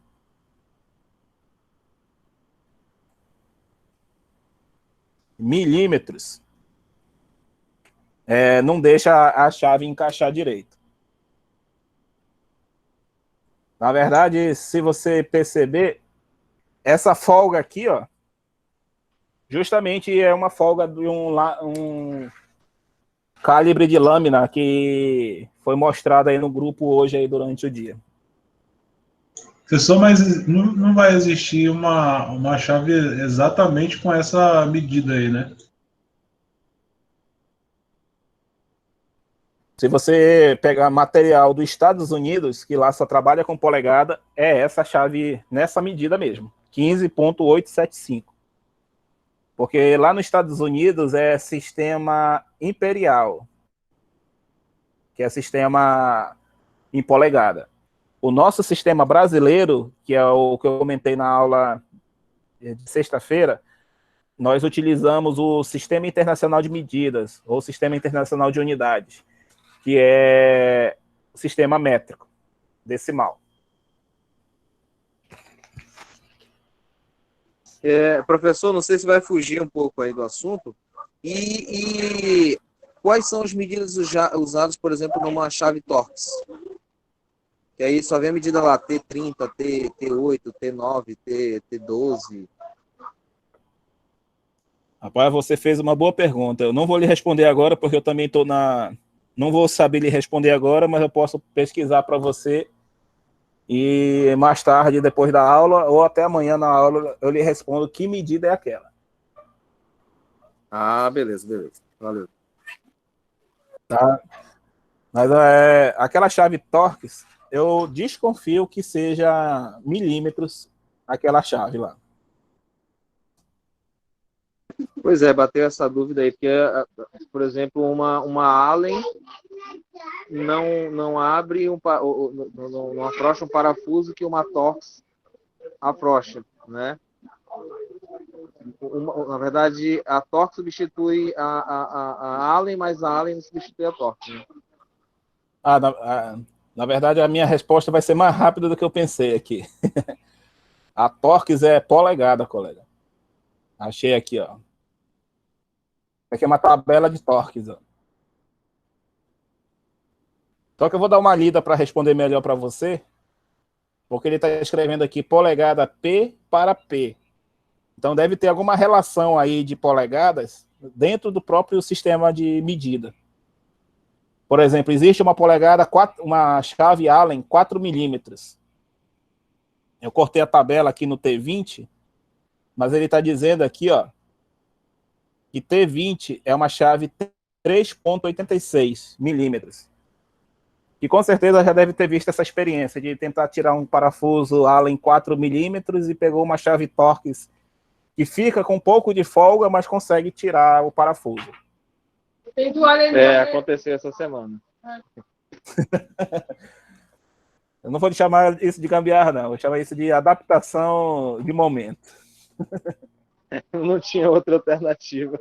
milímetros não deixa a chave encaixar direito. Na verdade, se você perceber, essa folga aqui, ó, justamente é uma folga de um calibre de lâmina que foi mostrado aí no grupo hoje aí durante o dia. Professor, mas não vai existir uma chave exatamente com essa medida aí, né? Se você pegar material dos Estados Unidos, que lá só trabalha com polegada, é essa chave nessa medida mesmo, 15,875. Porque lá nos Estados Unidos é sistema imperial, que é sistema em polegada. O nosso sistema brasileiro, que é o que eu comentei na aula de sexta-feira, nós utilizamos o Sistema Internacional de Medidas, ou Sistema Internacional de Unidades, que é o sistema métrico, decimal. Professor, não sei se vai fugir um pouco aí do assunto. E quais são as medidas usadas, por exemplo, numa chave Torx? Que aí só vem a medida lá, T30, T8, T9, T12. Rapaz, você fez uma boa pergunta. Eu não vou lhe responder agora, porque eu também estou na... Não vou saber lhe responder agora, mas eu posso pesquisar para você e mais tarde, depois da aula, ou até amanhã na aula, eu lhe respondo que medida é aquela. Ah, beleza. Valeu. Tá? Mas aquela chave Torx, eu desconfio que seja milímetros aquela chave lá. Pois é, bateu essa dúvida aí, porque, por exemplo, uma Allen não abre, não afrouxa um parafuso que uma Torx afrouxa, né? Na verdade, a Torx substitui a Allen, mas a Allen não substitui a Torx, né? Na verdade, a minha resposta vai ser mais rápida do que eu pensei aqui. A Torx é polegada, colega. Achei aqui, ó. Aqui é uma tabela de Torx, ó. Só que eu vou dar uma lida para responder melhor para você, porque ele está escrevendo aqui polegada P para P. Então deve ter alguma relação aí de polegadas dentro do próprio sistema de medida. Por exemplo, existe uma polegada, uma chave Allen 4 milímetros. Eu cortei a tabela aqui no T20, mas ele está dizendo aqui, ó, que T20 é uma chave 3,86 milímetros. Que com certeza já deve ter visto essa experiência de tentar tirar um parafuso Allen 4 milímetros e pegou uma chave Torx que fica com um pouco de folga, mas consegue tirar o parafuso. Aconteceu essa semana. Eu não vou chamar isso de gambiarra, não. Vou chamar isso de adaptação de momento. Não tinha outra alternativa.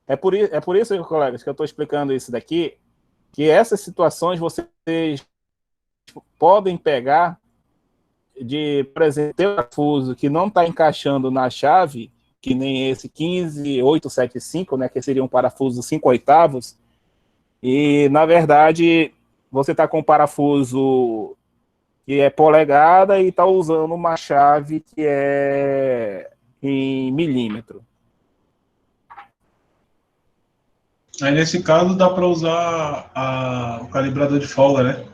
É por isso, colegas, que eu estou explicando isso daqui, que essas situações vocês podem pegar de, por exemplo, ter um parafuso que não está encaixando na chave, que nem esse 15875, né, que seria um parafuso 5/8, e, na verdade, você está com um parafuso que é polegada e está usando uma chave que é em milímetro. Aí, nesse caso, dá para usar o calibrador de folga, né?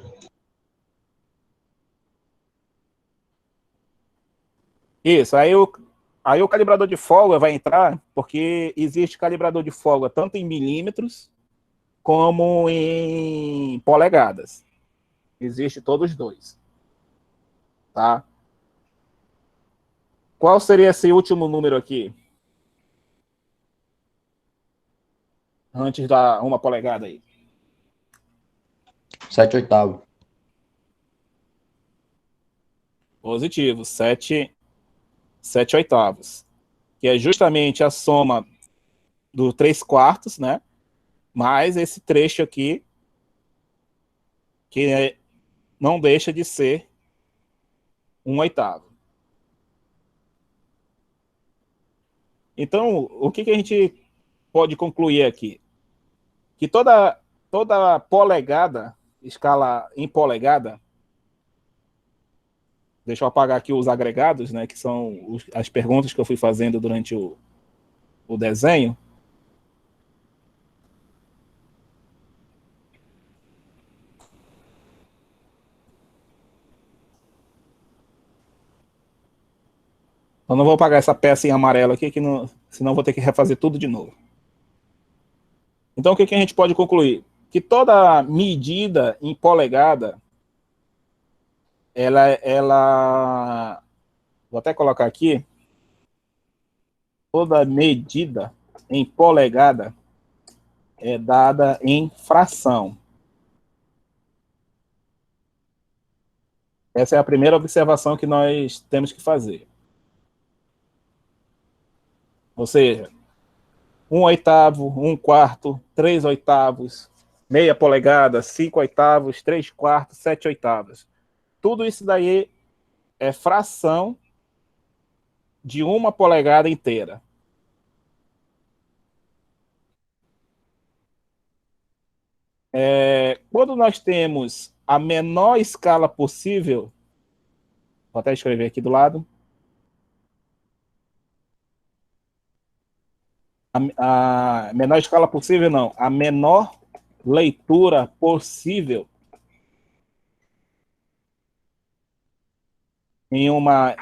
Isso, aí o calibrador de folga vai entrar, porque existe calibrador de folga tanto em milímetros como em polegadas. Existe todos os dois. Tá? Qual seria esse último número aqui? Antes da uma polegada aí. 7/8. Positivo, 7/8. que é justamente a soma do 3/4, né? Mais esse trecho aqui, não deixa de ser 1/8. Então, o que a gente pode concluir aqui? Que toda polegada, escala em polegada, deixa eu apagar aqui os agregados, né, que são as perguntas que eu fui fazendo durante o desenho. Eu não vou apagar essa peça em amarelo aqui, senão vou ter que refazer tudo de novo. Então, o que a gente pode concluir? Que toda medida em polegada, vou até colocar aqui, toda medida em polegada é dada em fração. Essa é a primeira observação que nós temos que fazer. Ou seja, 1/8, 1/4, 3/8, meia polegada, 5/8, 3/4, 7/8. Tudo isso daí é fração de uma polegada inteira. Quando nós temos a menor escala possível, vou até escrever aqui do lado, a menor escala possível não, a menor leitura possível em uma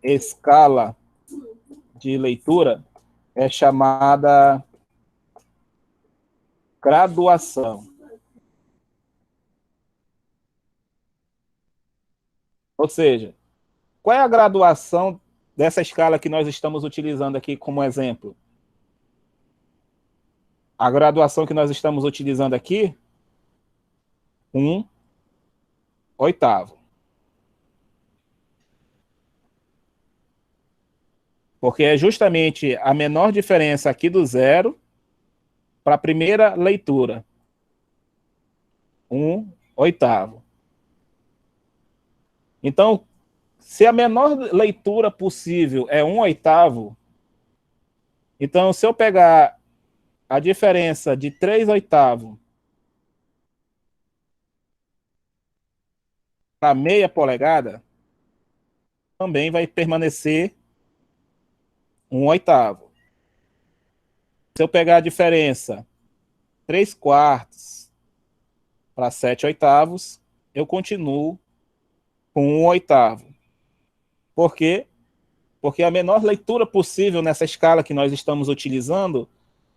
escala de leitura é chamada graduação. Ou seja, qual é a graduação dessa escala que nós estamos utilizando aqui como exemplo? A graduação que nós estamos utilizando aqui, 1/8. Porque é justamente a menor diferença aqui do zero para a primeira leitura. 1/8. Então, se a menor leitura possível é 1/8, então se eu pegar a diferença de 3/8 para meia polegada, também vai permanecer 1/8. Se eu pegar a diferença 3/4 para 7/8, eu continuo com 1/8. Por quê? Porque a menor leitura possível nessa escala que nós estamos utilizando,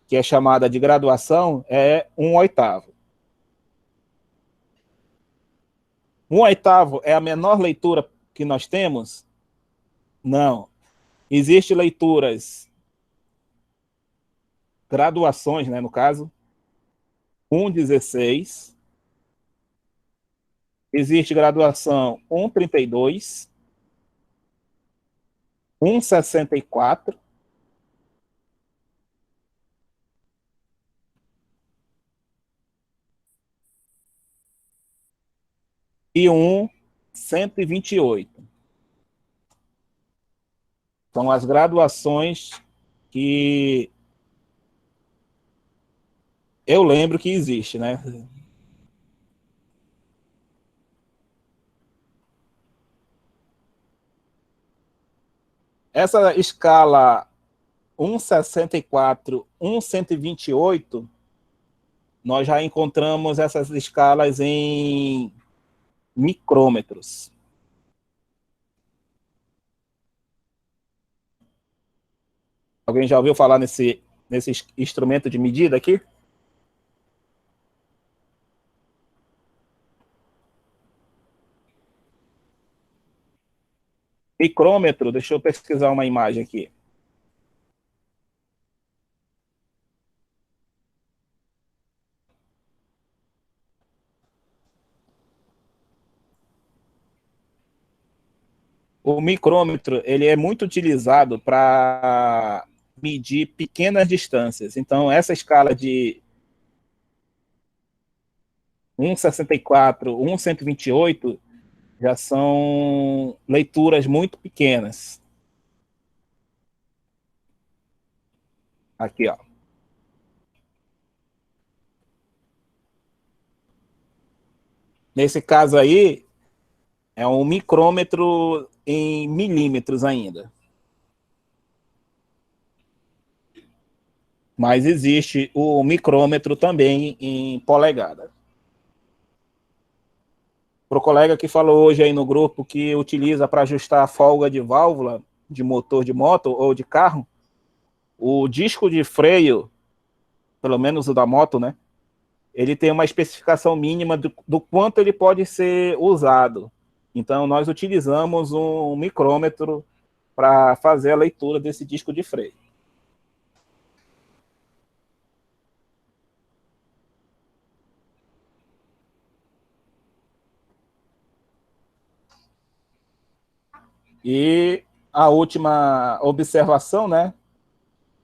que é chamada de graduação, é 1/8. 1/8 é a menor leitura que nós temos? Não. Existem leituras, graduações, né, no caso, 1/16. Existe graduação 1/32, 1/64 e 1/128. São as graduações que eu lembro que existe, né? Essa escala 1/64, 1/128, nós já encontramos essas escalas em micrômetros. Alguém já ouviu falar nesse instrumento de medida aqui? Micrômetro, deixa eu pesquisar uma imagem aqui. O micrômetro, ele é muito utilizado para medir pequenas distâncias. Então, essa escala de 1,64, 1,128 já são leituras muito pequenas. Aqui, ó. Nesse caso aí, é um micrômetro em milímetros ainda. Mas existe o micrômetro também em polegada. Para o colega que falou hoje aí no grupo que utiliza para ajustar a folga de válvula de motor de moto ou de carro, o disco de freio, pelo menos o da moto, né? Ele tem uma especificação mínima do quanto ele pode ser usado. Então, nós utilizamos um micrômetro para fazer a leitura desse disco de freio. E a última observação, né?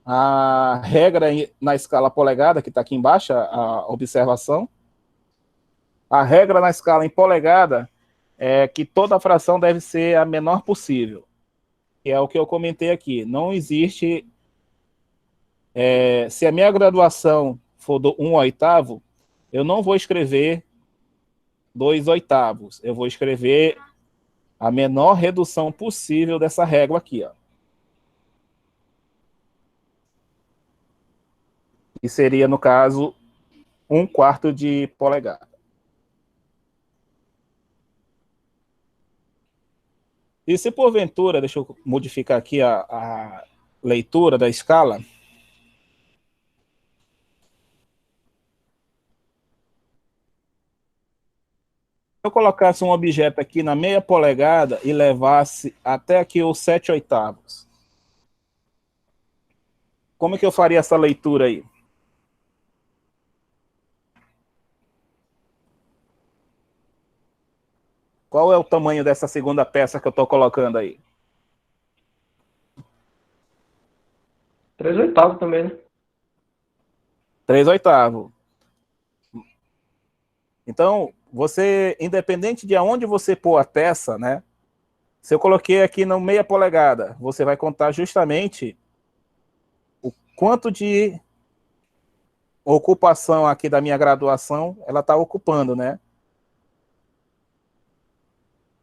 A regra na escala polegada, que está aqui embaixo, a observação. A regra na escala em polegada é que toda fração deve ser a menor possível. Que é o que eu comentei aqui. Não existe... se a minha graduação for do 1/8, eu não vou escrever 2/8. Eu vou escrever a menor redução possível dessa régua aqui, ó. Que seria, no caso, 1/4 de polegada. E se porventura, deixa eu modificar aqui a leitura da escala. Se eu colocasse um objeto aqui na meia polegada e levasse até aqui os 7/8, como é que eu faria essa leitura aí? Qual é o tamanho dessa segunda peça que eu estou colocando aí? 3/8 também, né? 3/8. Então, você, independente de aonde você pôr a peça, né? Se eu coloquei aqui no meia polegada, você vai contar justamente o quanto de ocupação aqui da minha graduação ela está ocupando, né?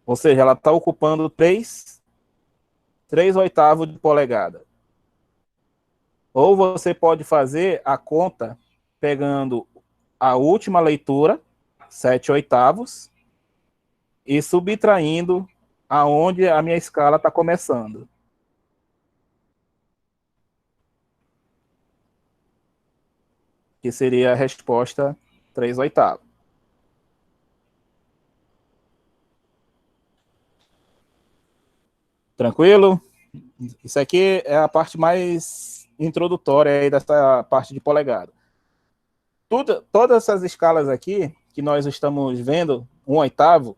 Ou seja, ela está ocupando 3/8 de polegada. Ou você pode fazer a conta pegando a última leitura, 7/8, e subtraindo aonde a minha escala está começando. Que seria a resposta 3/8. Tranquilo? Isso aqui é a parte mais introdutória aí dessa parte de polegada. Todas essas escalas aqui que nós estamos vendo, 1/8,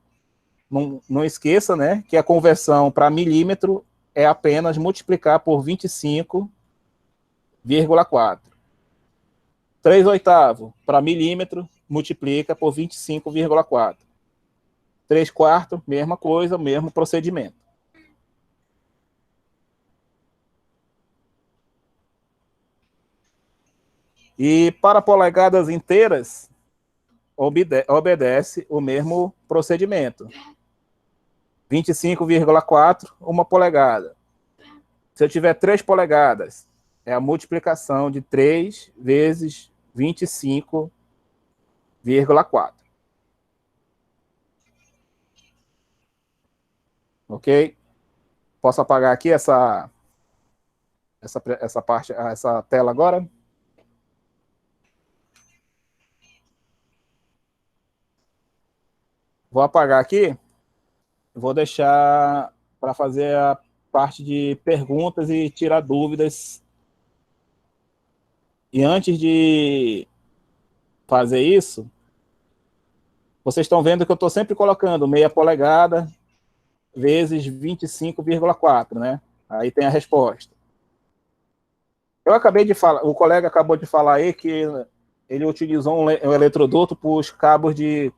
não esqueça, né, que a conversão para milímetro é apenas multiplicar por 25,4. 3/8 para milímetro, multiplica por 25,4. 3/4, mesma coisa, mesmo procedimento. E para polegadas inteiras, obedece o mesmo procedimento. 25,4, uma polegada. Se eu tiver 3 polegadas, é a multiplicação de 3 vezes 25,4. Ok? Posso apagar aqui essa parte, essa tela agora? Vou apagar aqui. Vou deixar para fazer a parte de perguntas e tirar dúvidas. E antes de fazer isso, vocês estão vendo que eu estou sempre colocando meia polegada, vezes 25,4, né? Aí tem a resposta. Eu acabei de falar, o colega acabou de falar aí que ele utilizou um eletroduto para os cabos de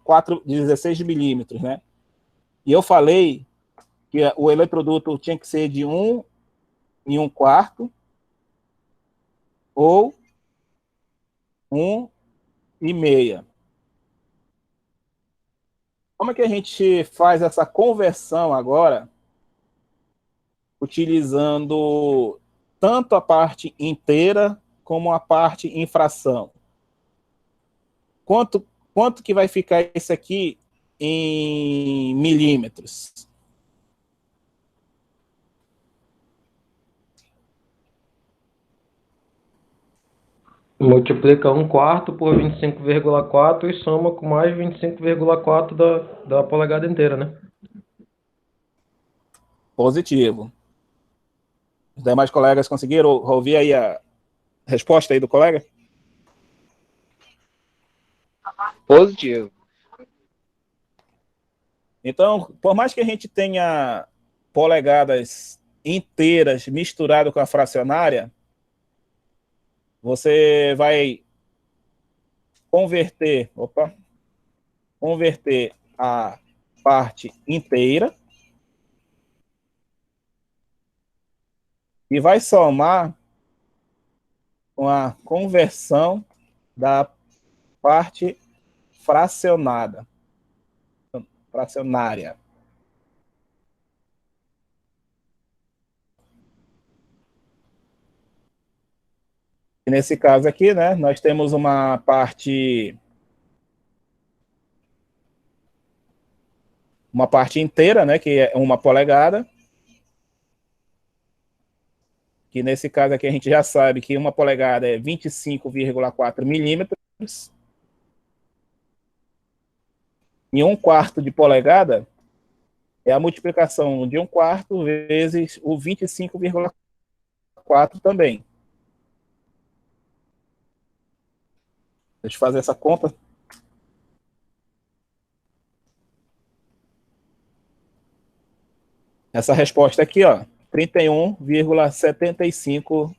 16 milímetros, né? E eu falei que o eletroduto tinha que ser de 1 1/4 ou 1,5. Como é que a gente faz essa conversão agora, utilizando tanto a parte inteira como a parte em fração? Quanto que vai ficar isso aqui em milímetros? Multiplica 1/4 por 25,4 e soma com mais 25,4 da polegada inteira, né? Positivo. Os demais colegas conseguiram ouvir aí a resposta aí do colega? Positivo. Então, por mais que a gente tenha polegadas inteiras misturado com a fracionária, você vai converter a parte inteira e vai somar com a conversão da parte fracionária. E nesse caso aqui, né, nós temos uma parte inteira, né, que é 1 polegada, que nesse caso aqui a gente já sabe que 1 polegada é 25,4 milímetros, e 1/4 de polegada é a multiplicação de 1/4 vezes o 25,4 também. Deixa eu fazer essa conta. Essa resposta aqui, ó, 31,75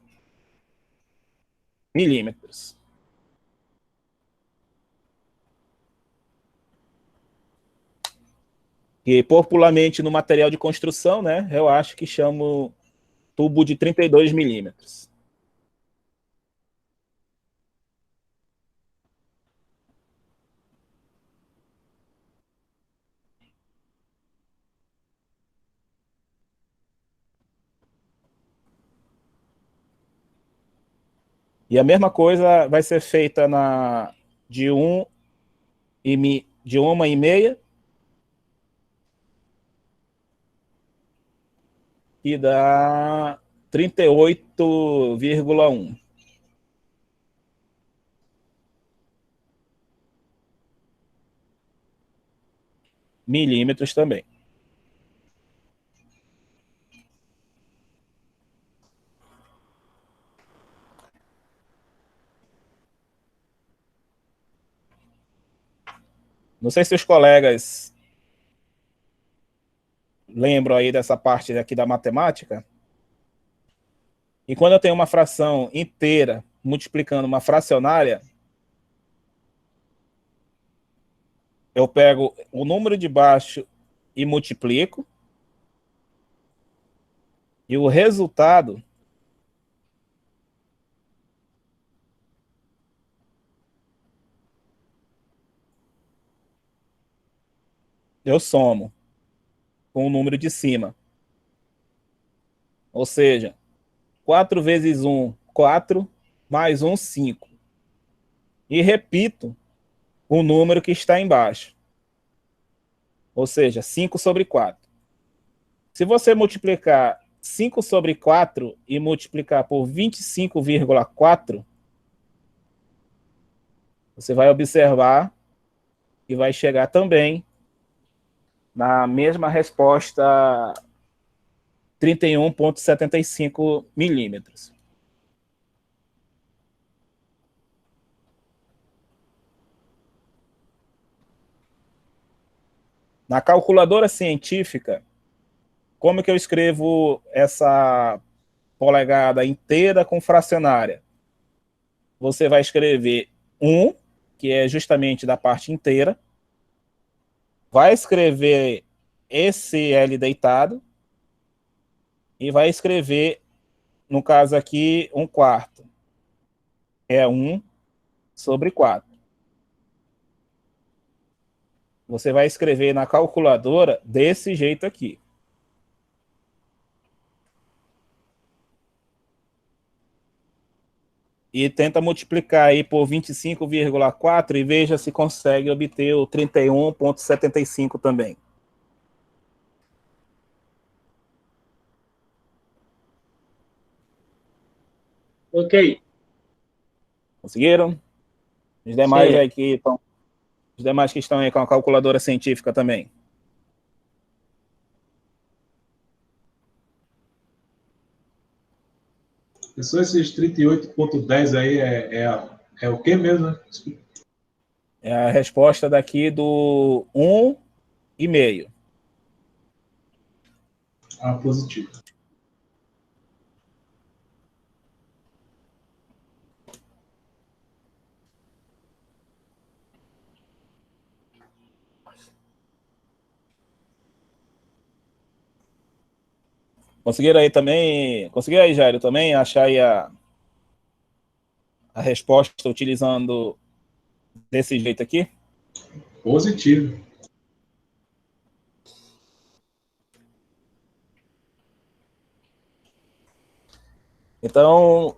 milímetros. E popularmente no material de construção, né, eu acho que chamo tubo de 32 milímetros. E a mesma coisa vai ser feita de 1,5 e dá 38,1 milímetros também. Não sei se os colegas lembram aí dessa parte aqui da matemática. E quando eu tenho uma fração inteira multiplicando uma fracionária, eu pego o número de baixo e multiplico, e o resultado eu somo com o número de cima. Ou seja, 4 vezes 1, 4, mais 1, 5. E repito o número que está embaixo. Ou seja, 5 sobre 4. Se você multiplicar 5 sobre 4 e multiplicar por 25,4, você vai observar e vai chegar também na mesma resposta, 31,75 milímetros. Na calculadora científica, como que eu escrevo essa polegada inteira com fracionária? Você vai escrever 1, que é justamente da parte inteira, vai escrever esse L deitado e vai escrever, no caso aqui, 1/4. É 1/4. Você vai escrever na calculadora desse jeito aqui. E tenta multiplicar aí por 25,4 e veja se consegue obter o 31,75 também. Ok. Conseguiram? Os demais Sim. aí os demais que estão aí com a calculadora científica também. Só esses 38,10 aí é o que mesmo, né? É a resposta daqui do 1,5. Ah, positivo. Conseguiram aí também? Conseguiram aí, Jairo, também achar aí a resposta utilizando desse jeito aqui? Positivo. Então,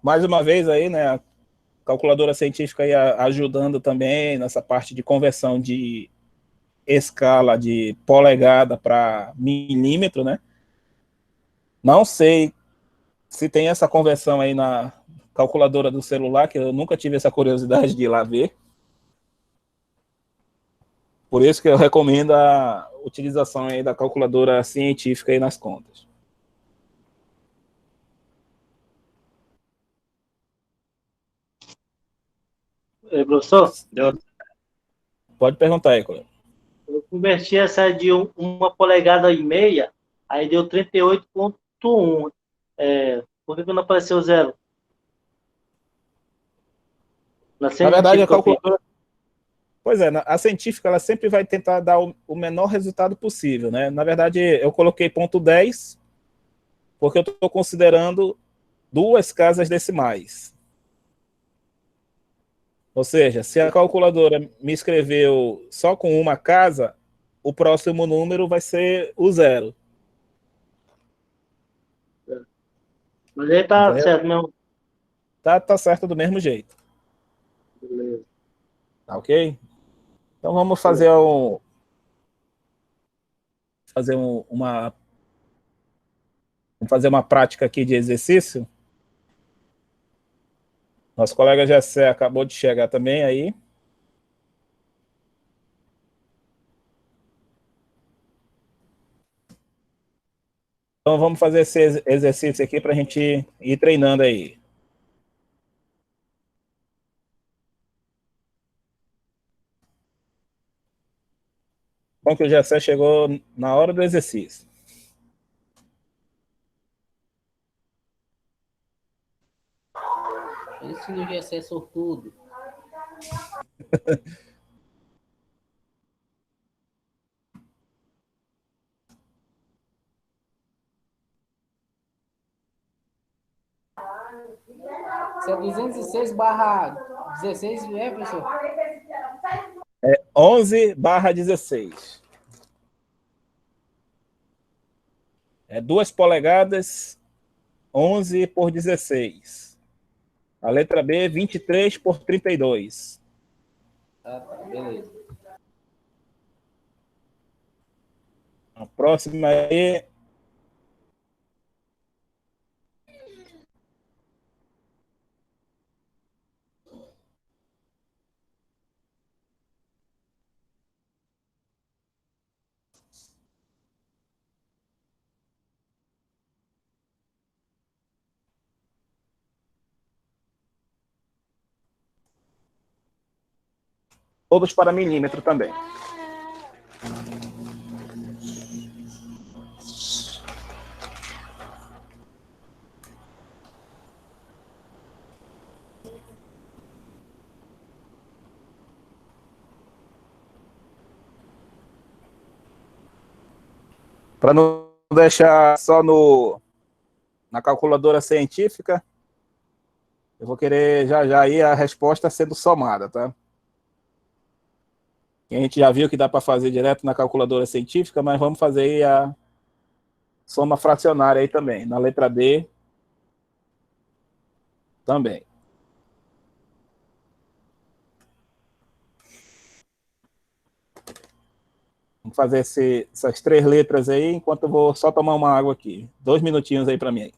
mais uma vez aí, né, a calculadora científica aí ajudando também nessa parte de conversão de escala de polegada para milímetro, né? Não sei se tem essa conversão aí na calculadora do celular, que eu nunca tive essa curiosidade de ir lá ver. Por isso que eu recomendo a utilização aí da calculadora científica aí nas contas. Professor, Deu. Pode perguntar aí, colega. eu converti essa de 1,5 polegadas, aí deu 38,1. Por que não apareceu zero? Na Na verdade, a científica eu fiz. calculadora... Pois é, a científica ela sempre vai tentar dar o menor resultado possível, né? Na verdade, eu coloquei ponto 10, porque eu estou considerando 2 casas decimais. Ou seja, se a calculadora me escreveu só com uma casa, o próximo número vai ser o 0. Mas aí tá Entendeu? certo mesmo. Tá certo do mesmo jeito. Beleza. Tá ok? Então vamos fazer uma prática aqui de exercício. Nosso colega Jessé acabou de chegar também aí. Então vamos fazer esse exercício aqui para a gente ir treinando aí. Bom que o Jessé chegou na hora do exercício. Esse do GC é sortudo. Isso é 206/16, professor? 11/16. 2 polegadas, 11/16. A letra B, 23/32. Tá, beleza. A próxima é todos para milímetro também. Para não deixar só na calculadora científica, eu vou querer já aí a resposta sendo somada, tá? A gente já viu que dá para fazer direto na calculadora científica, mas vamos fazer aí a soma fracionária aí também. Na letra D, também. Vamos fazer essas 3 letras aí, enquanto eu vou só tomar uma água aqui. 2 minutinhos aí para mim. Aí.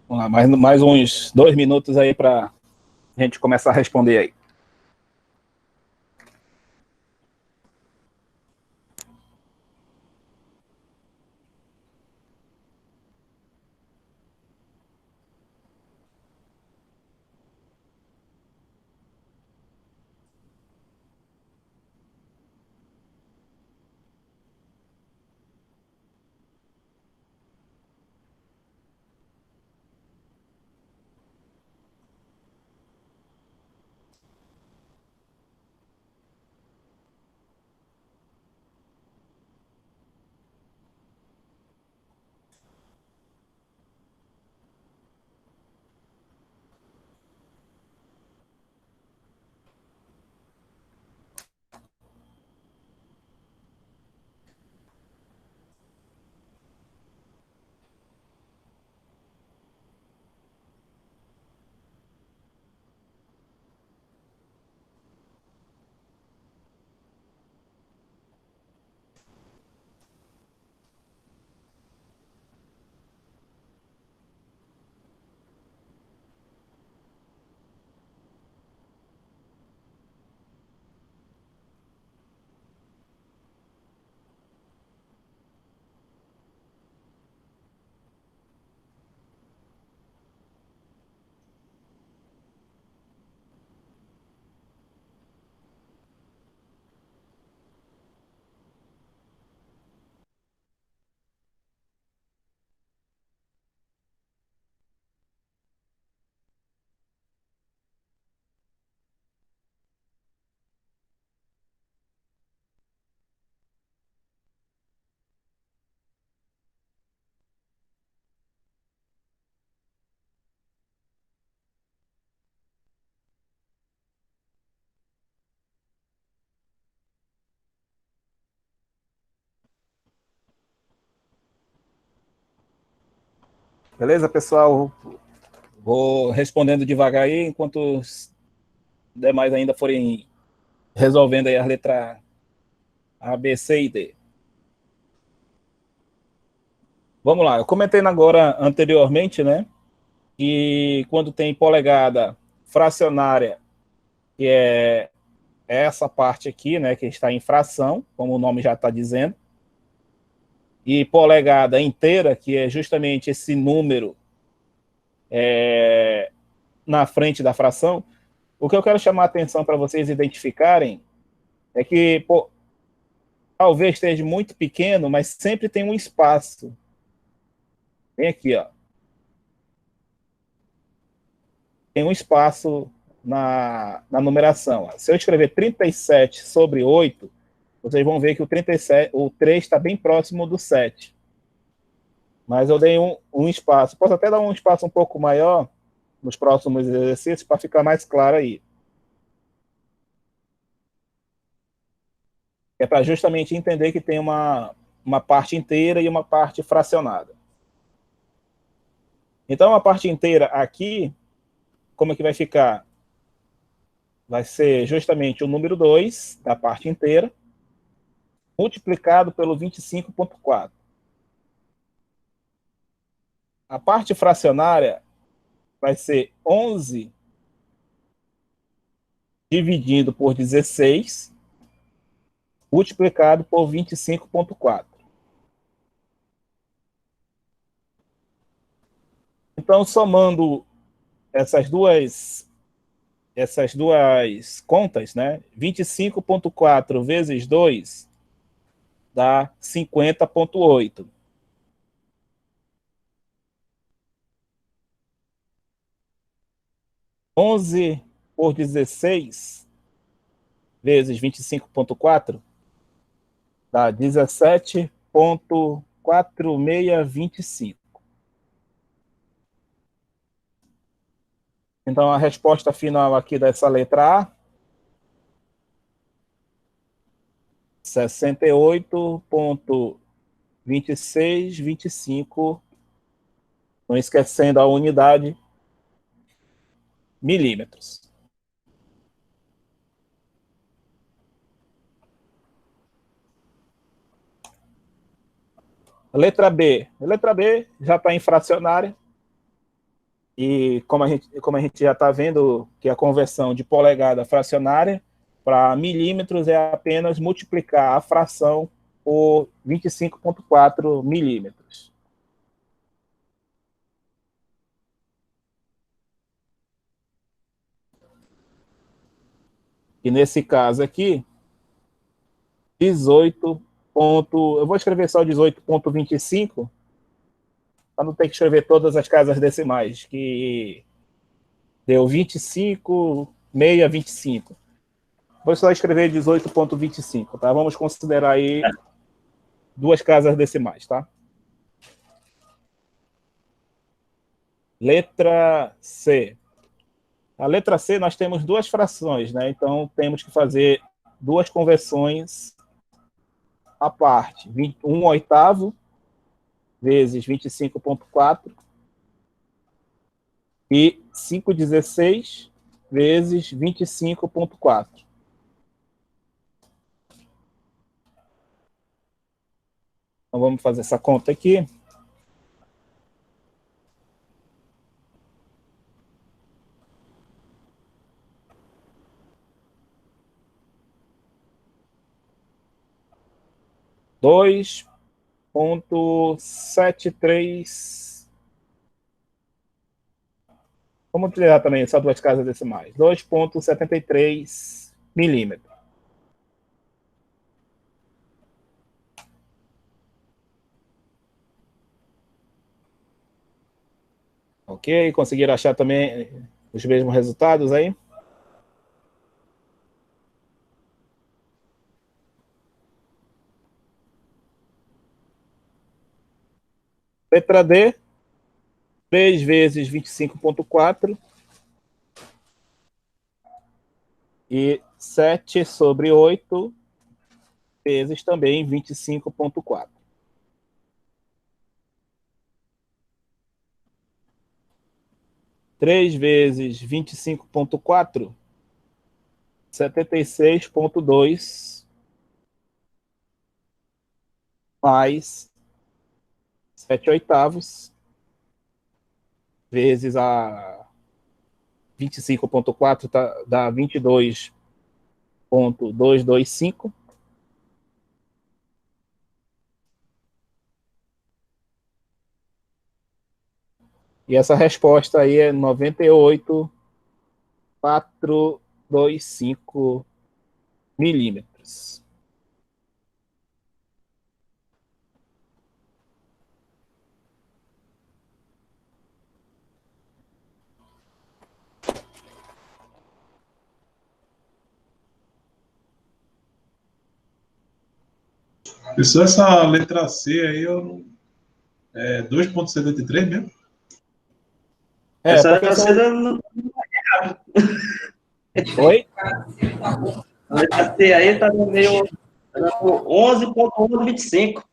Vamos lá, mais uns 2 minutos aí para a gente começar a responder aí. Beleza, pessoal? Vou respondendo devagar aí, enquanto os demais ainda forem resolvendo aí as letras A, B, C e D. Vamos lá, eu comentei agora anteriormente, né? Que quando tem polegada fracionária que é essa parte aqui, né, que está em fração, como o nome já está dizendo, e polegada inteira, que é justamente esse número na frente da fração. O que eu quero chamar a atenção para vocês identificarem é que, pô, talvez esteja muito pequeno, mas sempre tem um espaço. Vem aqui, ó. Tem um espaço na numeração. Se eu escrever 37 sobre 8, vocês vão ver que o 37, o 3 está bem próximo do 7. Mas eu dei um espaço. Posso até dar um espaço um pouco maior nos próximos exercícios para ficar mais claro aí. É para justamente entender que tem uma parte inteira e uma parte fracionada. Então, a parte inteira aqui, como é que vai ficar? Vai ser justamente o número 2 da parte inteira, multiplicado pelo 25,4. A parte fracionária vai ser 11 dividido por 16, multiplicado por 25,4. Então, somando essas duas contas, né? 25,4 vezes 2 dá 50,8. Onze por 16 vezes 25,4 dá 17,4625. Então, a resposta final aqui dessa letra A, 68,2625, não esquecendo a unidade, milímetros. Letra B. A letra B já está em fracionária. E como a gente já está vendo que a conversão de polegada fracionária para milímetros é apenas multiplicar a fração por 25,4 milímetros. E nesse caso aqui, 18. Eu vou escrever só 18,25, para não ter que escrever todas as casas decimais, que deu 25,625. Vou só escrever 18,25, tá? Vamos considerar aí duas casas decimais, tá? Letra C. A letra C, nós temos duas frações, né? Então, temos que fazer duas conversões à parte. 1/8 vezes 25,4 e 5/16 vezes 25,4. Então, vamos fazer essa conta aqui. Dois 0,73. Vamos utilizar também só duas casas decimais. 2,73 milímetros. Ok? Conseguiram achar também os mesmos resultados aí? Letra D, 3 vezes 25,4 e 7 sobre 8 vezes também 25,4. Três vezes 25,4, 76,2 mais 7/8 vezes 25.4 dá 22.225. E essa resposta aí é 98.425 milímetros. Pessoal, essa letra C aí é 2,73 mesmo? Essa porque letra C são... Oi? a letra C aí tá no meio 11.1125.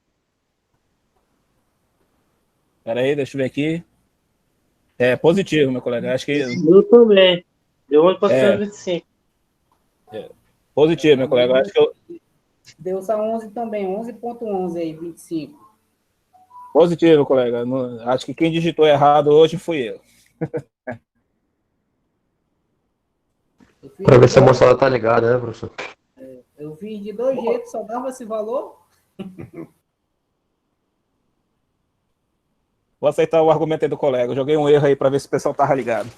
Espera aí, deixa eu ver aqui. É positivo, meu colega. Acho que Eu também. Deu 1.25. positivo, meu colega. Acho que Deu só 11 também, 11.11 aí, 25. positivo, colega. Acho que quem digitou errado hoje fui eu. Para ver se a moçada tá ligada, né, professor? Eu fiz de dois jeitos, só dava esse valor. Vou aceitar o argumento aí do colega. Eu joguei um erro aí para ver se o pessoal tava ligado.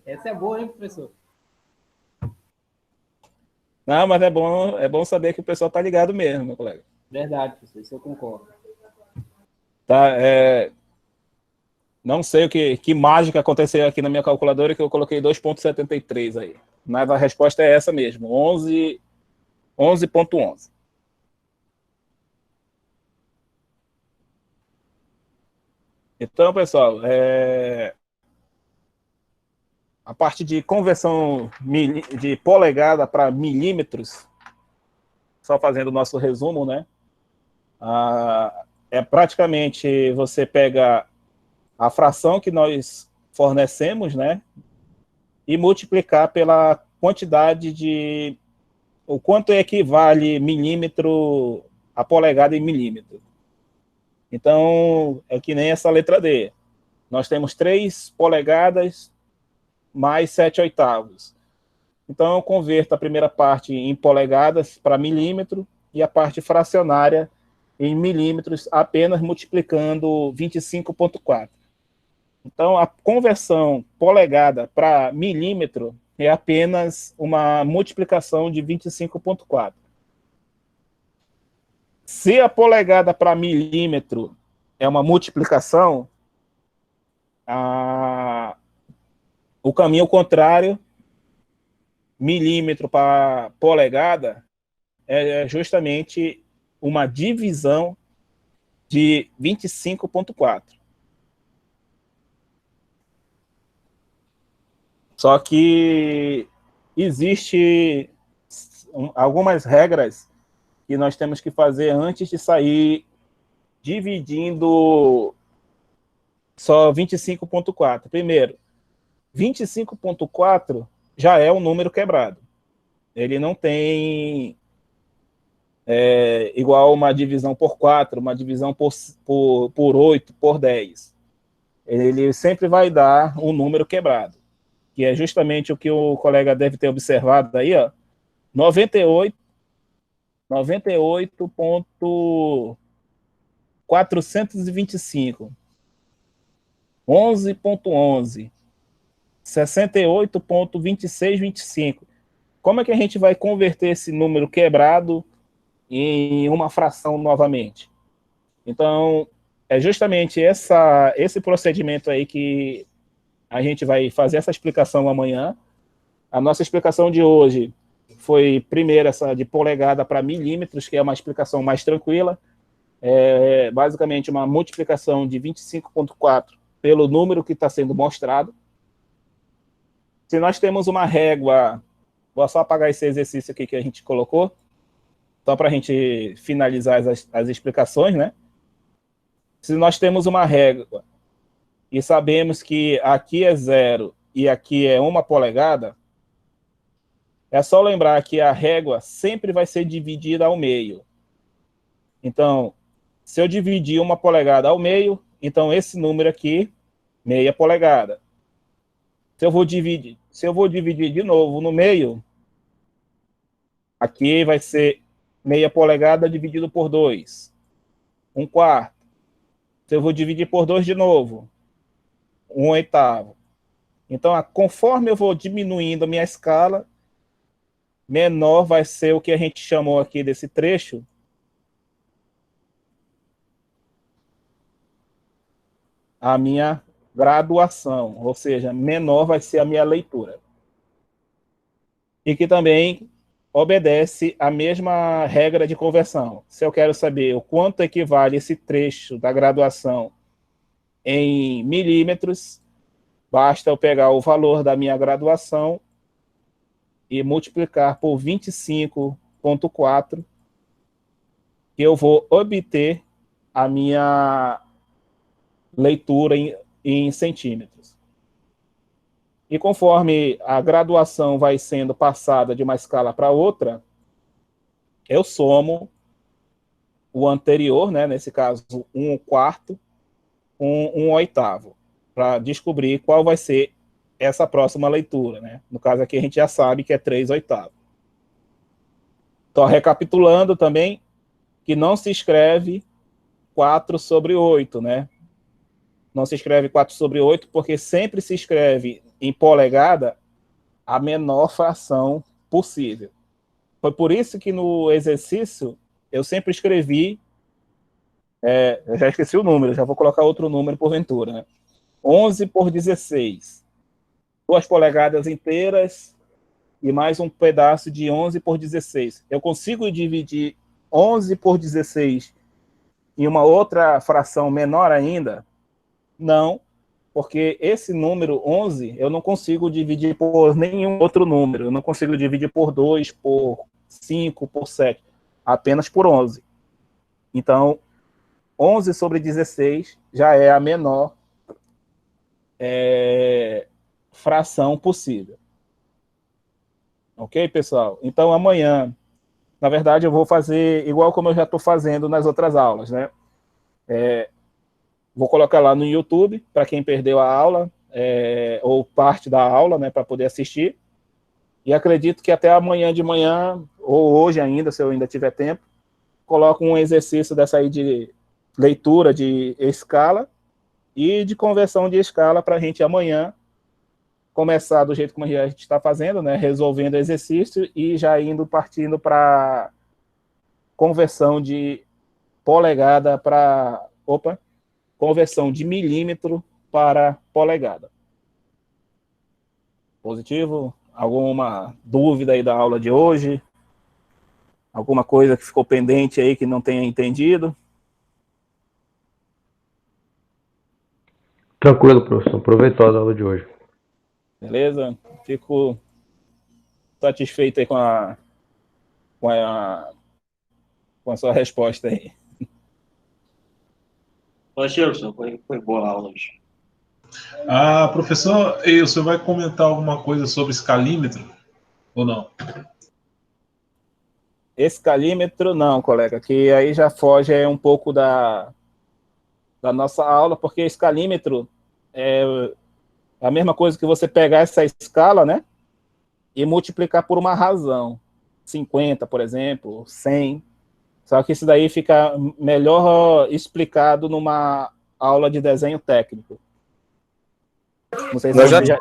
Essa é boa, hein, professor? Não, mas é bom saber que o pessoal tá ligado mesmo, meu colega. Verdade, professor, isso eu concordo. Tá, não sei que mágica aconteceu aqui na minha calculadora que eu coloquei 2.73 aí. Mas a resposta é essa mesmo, 11.11. Então, pessoal, a parte de conversão de polegada para milímetros, só fazendo o nosso resumo, né? É praticamente você pega a fração que nós fornecemos, né? E multiplicar pela quantidade de... o quanto equivale milímetro a polegada em milímetro. Então, é que nem essa letra D. Nós temos 3 polegadas mais 7/8. Então, eu converto a primeira parte em polegadas para milímetro e a parte fracionária em milímetros, apenas multiplicando 25.4. Então, a conversão polegada para milímetro é apenas uma multiplicação de 25.4. Se a polegada para milímetro é uma multiplicação, o caminho contrário, milímetro para polegada, é justamente uma divisão de 25.4. Só que existe algumas regras que nós temos que fazer antes de sair dividindo só 25.4. Primeiro, 25.4 já é um número quebrado. Ele não tem igual uma divisão por 4, uma divisão por 8, por 10. Ele sempre vai dar um número quebrado, que é justamente o que o colega deve ter observado aí, ó, 98.425, 11.11, 68.2625. Como é que a gente vai converter esse número quebrado em uma fração novamente? Então, é justamente esse procedimento aí que a gente vai fazer essa explicação amanhã. A nossa explicação de hoje foi, primeiro, essa de polegada para milímetros, que é uma explicação mais tranquila. É basicamente uma multiplicação de 25.4 pelo número que está sendo mostrado. Se nós temos uma régua, vou só apagar esse exercício aqui que a gente colocou, só para a gente finalizar as explicações, né? Se nós temos uma régua e sabemos que aqui é 0 e aqui é 1 polegada, é só lembrar que a régua sempre vai ser dividida ao meio. Então, se eu dividir 1 polegada ao meio, então esse número aqui meia polegada. Se eu vou dividir de novo no meio, aqui vai ser meia polegada dividido por 2, 1/4. Se eu vou dividir por 2 de novo, 1/8. Então, conforme eu vou diminuindo a minha escala, menor vai ser o que a gente chamou aqui desse trecho, a minha graduação, ou seja, menor vai ser a minha leitura. E que também obedece à mesma regra de conversão. Se eu quero saber o quanto equivale esse trecho da graduação em milímetros, basta eu pegar o valor da minha graduação e multiplicar por 25,4, que eu vou obter a minha leitura em centímetros. E conforme a graduação vai sendo passada de uma escala para outra, eu somo o anterior, né, nesse caso, 1/4, com 1/8, para descobrir qual vai ser essa próxima leitura, né? No caso aqui a gente já sabe que é 3/8. Então, recapitulando também, que não se escreve 4/8, né? Não se escreve 4/8 porque sempre se escreve em polegada a menor fração possível. Foi por isso que no exercício eu sempre escrevi, eu já esqueci o número, já vou colocar outro número porventura, né? 11/16. 2 polegadas inteiras e mais um pedaço de 11/16. Eu consigo dividir 11/16 em uma outra fração menor ainda? Não, porque esse número 11 eu não consigo dividir por nenhum outro número. Eu não consigo dividir por 2, por 5, por 7, apenas por 11. Então, 11/16 já é a menor fração possível. Ok, pessoal? Então, amanhã, na verdade, eu vou fazer igual como eu já estou fazendo nas outras aulas, né? Vou colocar lá no YouTube, para quem perdeu a aula, ou parte da aula, né, para poder assistir. E acredito que até amanhã de manhã, ou hoje ainda, se eu ainda tiver tempo, coloco um exercício dessa aí de leitura de escala e de conversão de escala para a gente amanhã começar do jeito como a gente está fazendo, né, resolvendo exercício e já partindo para conversão de polegada para... conversão de milímetro para polegada. Positivo? Alguma dúvida aí da aula de hoje? Alguma coisa que ficou pendente aí que não tenha entendido? Tranquilo, professor. Proveitosa a aula de hoje. Beleza? Fico satisfeito aí com a sua resposta aí. Ô, Gilson, foi boa a aula hoje. Ah, professor, e o senhor vai comentar alguma coisa sobre escalímetro ou não? Escalímetro não, colega, que aí já foge um pouco da nossa aula, porque escalímetro é a mesma coisa que você pegar essa escala, né, e multiplicar por uma razão. 50, por exemplo, 100. Só que isso daí fica melhor explicado numa aula de desenho técnico. Não sei se Nós já você já...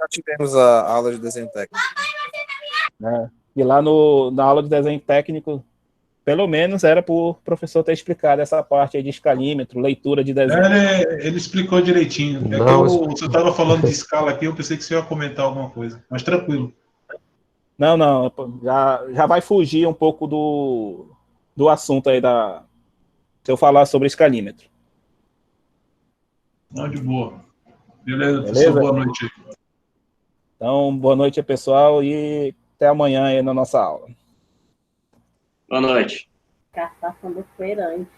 tivemos a aula de desenho técnico. né? E lá na aula de desenho técnico, pelo menos era para o professor ter explicado essa parte aí de escalímetro, leitura de desenho. Ele explicou direitinho. É que você estava falando de escala aqui, eu pensei que você ia comentar alguma coisa. Mas tranquilo. Não, já vai fugir um pouco do assunto aí se eu falar sobre escalímetro. Não, de boa. Beleza, Beleza? professor, boa noite. Então, boa noite, pessoal, e até amanhã aí na nossa aula. Boa noite. Caçação do feirante.